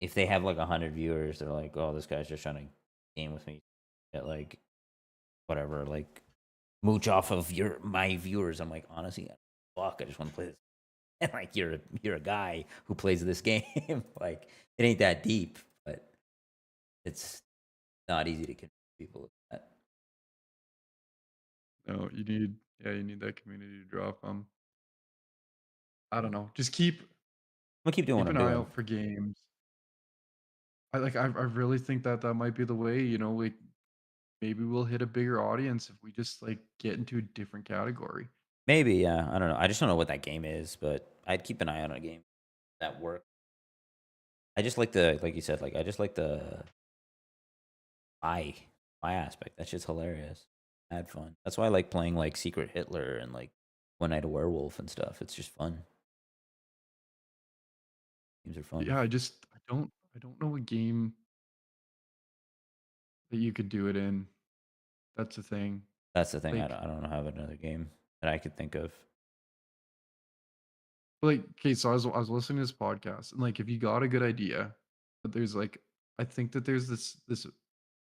if they have like 100 viewers, they're like, "Oh, this guy's just trying to game with me." At like whatever, like mooch off of my viewers. I'm like, honestly, fuck, I just want to play this. And like you're a guy who plays this game. Like it ain't that deep, but it's not easy to convince people of that. No, you need that community to draw from. I I'm don't know. Just gonna keep doing what keep I'm an eye doing. out for games. I really think that that might be the way, like maybe we'll hit a bigger audience if we just like get into a different category. Maybe, yeah. I don't know. I just don't know what that game is, but I'd keep an eye on a game that work. I just like the like you said, like I just like the spy spy aspect. That's just hilarious. I had fun. That's why I like playing like Secret Hitler and like One Night a Werewolf and stuff. It's just fun. Games are But fun. yeah, I don't know a game that you could do it in. That's the thing. That's the thing. Like I don't have another game that I could think of. okay, so I was listening to this podcast, and like if you got a good idea, but there's like I think that there's this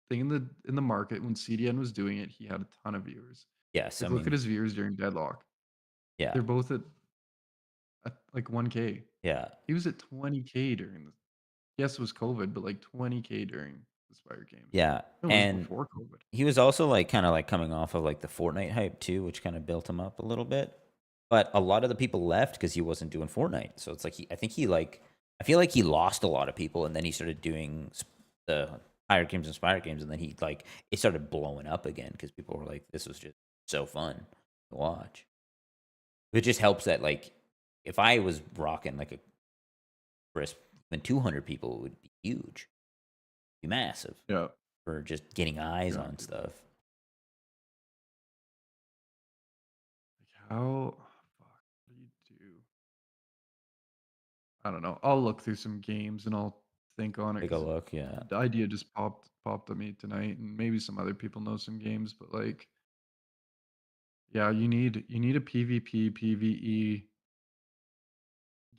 thing in the market when CDN was doing it, he had a ton of viewers. Yes, I Like look at mean, his viewers during Deadlock. yeah, They're both at like 1K. yeah, He was at 20K during the yes, it was COVID, but like 20K during the Spire games. yeah. No, it was And before COVID. he was also like kind of like coming off of like the Fortnite hype too, which kind of built him up a little bit. But a lot of the people left because he wasn't doing Fortnite. So it's like I think he like, I feel like he lost a lot of people, and then he started doing the higher games and Spire games, and then he like it started blowing up again because people were like, this was just so fun to watch. It just helps that like if I was rocking like a crisp even 200 people, it would be huge, be massive Yeah. for just getting eyes Yeah. on stuff. how fuck, what do you do? I don't know. I'll look through some games and I'll think on it Take a because look. Yeah. the idea just popped at me tonight, and maybe some other people know some games, but like, yeah, you need a PvP PvE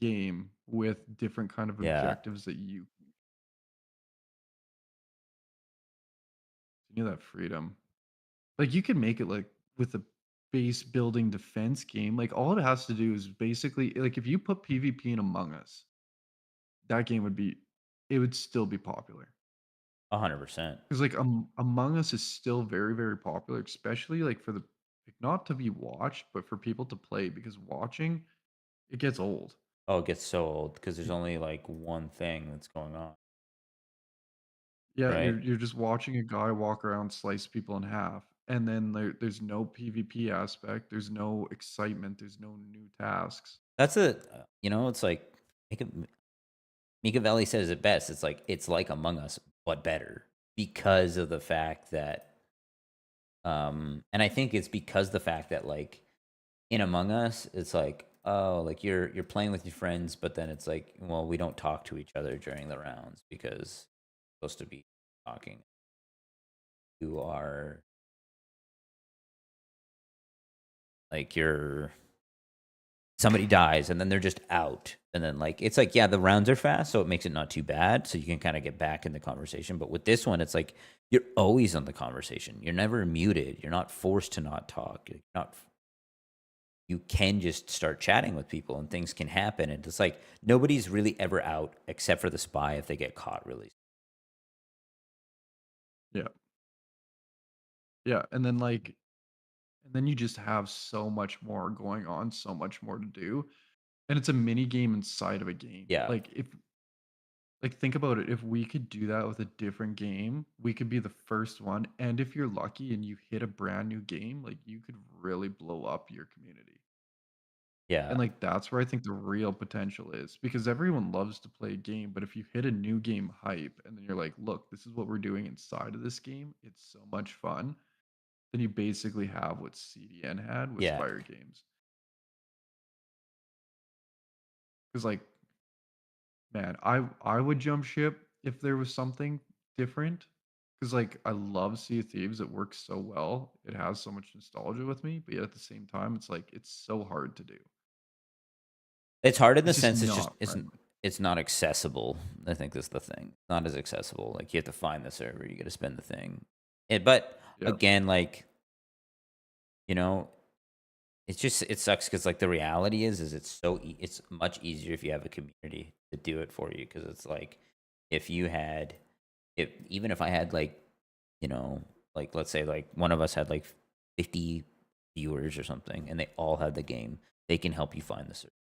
game with different kind of Yeah. objectives that you need that freedom. Like you can make it like with a base building defense game. Like all it has to do is basically like if you put PvP in Among Us, that game would be it would still be popular. 100%. Because like Among Us is still very, very popular, especially like for the like not to be watched, but for people to play because watching it gets old. Oh, it gets so old because there's only like one thing that's going on, Yeah, right? you're just watching a guy walk around, slice people in half, and then there's no PvP aspect, there's no excitement, there's no new tasks. That's a, it's like Mika, Mika Valley says it best. It's like Among Us, but better because of the fact that, and I think it's because the fact that like in Among Us, it's like, oh, like you're playing with your friends, but then it's like, well, we don't talk to each other during the rounds because we're supposed to be talking. You are like you're somebody dies and then they're just out, and then like it's like, yeah, the rounds are fast, so it makes it not too bad, so you can kind of get back in the conversation. But with this one, it's like you're always on the conversation, you're never muted, you're not forced to not talk, you're not, you can just start chatting with people and things can happen, and it's like nobody's really ever out except for the spy if they get caught really. Yeah. Yeah, and then you just have so much more going on, so much more to do. And it's a mini game inside of a game. Yeah, Like think about it, if we could do that with a different game, we could be the first one. And if you're lucky and you hit a brand new game, like you could really blow up your community. yeah, And like that's where I think the real potential is because everyone loves to play a game, but if you hit a new game hype and then you're like, look, this is what we're doing inside of this game, it's so much fun. Then you basically have what CDN had with yeah. Spire Games. Because like, man, I would jump ship if there was something different. Because like I love Sea of Thieves. It works so well. It has so much nostalgia with me, but yet at the same time, it's like it's so hard to do. It's hard in the It's just sense it's just not friendly. it's not accessible. I think that's the thing. Not as accessible. Like you have to find the server, you got to spend the thing. But Yeah. again, like, you know, it's just it sucks because like the reality is it's it's much easier if you have a community to do it for you, because it's like if you had, if even if I had like, you know, like let's say like one of us had like 50 viewers or something and they all had the game, they can help you find the server,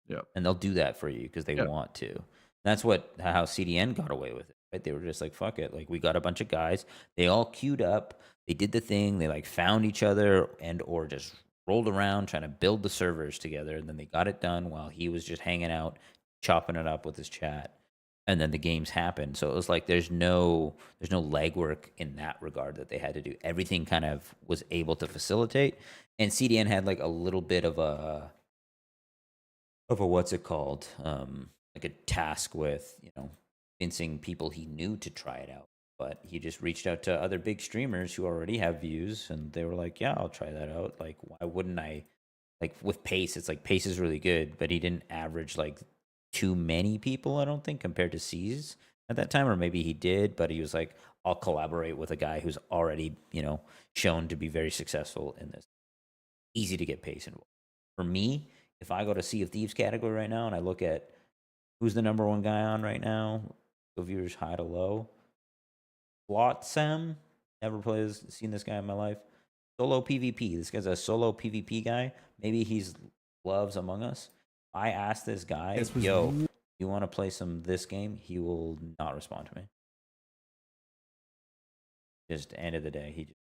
Yeah. and they'll do that for you because they Yeah. want to. That's what how CDN got away with it, right? They were just like, fuck it, like we got a bunch of guys, they all queued up, they did the thing, they like found each other and or just rolled around trying to build the servers together, and then they got it done while he was just hanging out, chopping it up with his chat, and then the games happened. So it was like there's no legwork in that regard that they had to do. Everything kind of was able to facilitate, and CDN had like a little bit of a what's it called, like a task with, convincing people he knew to try it out. But he just reached out to other big streamers who already have views, and they were like, yeah, I'll try that out. Like, why wouldn't I? Like with Pace, it's like Pace is really good, but he didn't average like too many people, I don't think, compared to C's at that time. Or maybe he did, but he was like, I'll collaborate with a guy who's already, shown to be very successful in this. Easy to get Pace involved. For me, if I go to Sea of Thieves category right now and I look at who's the number one guy on right now, the viewers high to low, Flotsam, never seen this guy in my life. Solo PvP. This guy's a solo PvP guy. Maybe he's loves Among Us. I asked this guy, yo, you want to play some this game? He will not respond to me. Just end of the day, he just,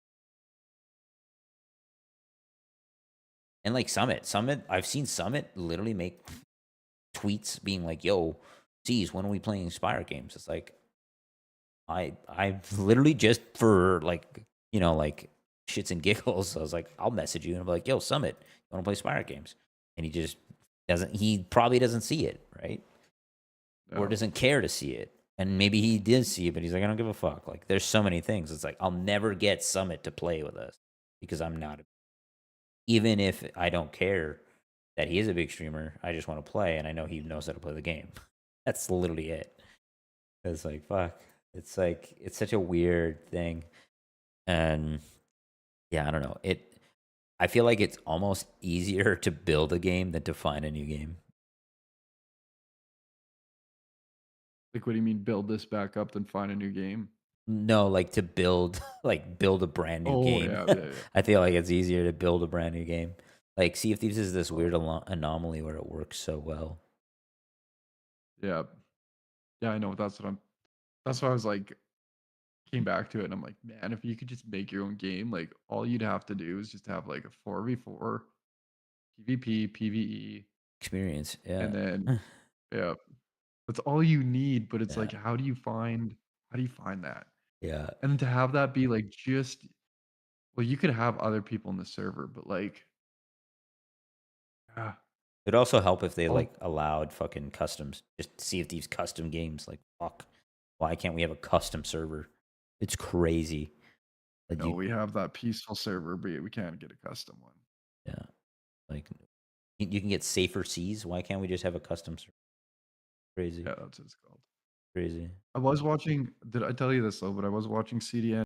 and like Summit, I've seen Summit literally make tweets being like, yo, geez, when are we playing Spire games? It's like I literally just for like, like shits and giggles. I was like, I'll message you and I'm like, yo, Summit, you want to play Spire games? And he just doesn't. He probably doesn't see it, right? Or Yeah. doesn't care to see it. And maybe he did see it, but he's like, I don't give a fuck. Like, there's so many things. It's like, I'll never get Summit to play with us because I'm not. Even if I don't care that he is a big streamer, I just want to play, and I know he knows how to play the game. That's literally it. It's like, fuck. It's like, it's such a weird thing. And yeah, I don't know. I feel like it's almost easier to build a game than to find a new game. Like, what do you mean build this back up then find a new game? No, like to build build a brand new Oh game. yeah, yeah, yeah. I feel like it's easier to build a brand new game. Like Sea of Thieves is this weird anomaly where it works so well. Yeah. Yeah, I know. That's why I was like, came back to it and I'm like, man, if you could just make your own game, like all you'd have to do is just have like a 4v4, PvP, PvE, Experience, yeah. and then yeah, that's all you need. But it's Yeah. like, how do you find that? Yeah. And then to have that be like just well, you could have other people in the server, but like, ah, It'd also help if they all like allowed fucking customs. Just Sea of Thieves custom games. Like, fuck. Why can't we have a custom server? It's crazy. Like no, we have that peaceful server, but we can't get a custom one. yeah. Like you can get safer seas. Why can't we just have a custom server? Crazy. Yeah, that's what it's called. Crazy. I was watching. Did I tell you this though? But I was watching CDN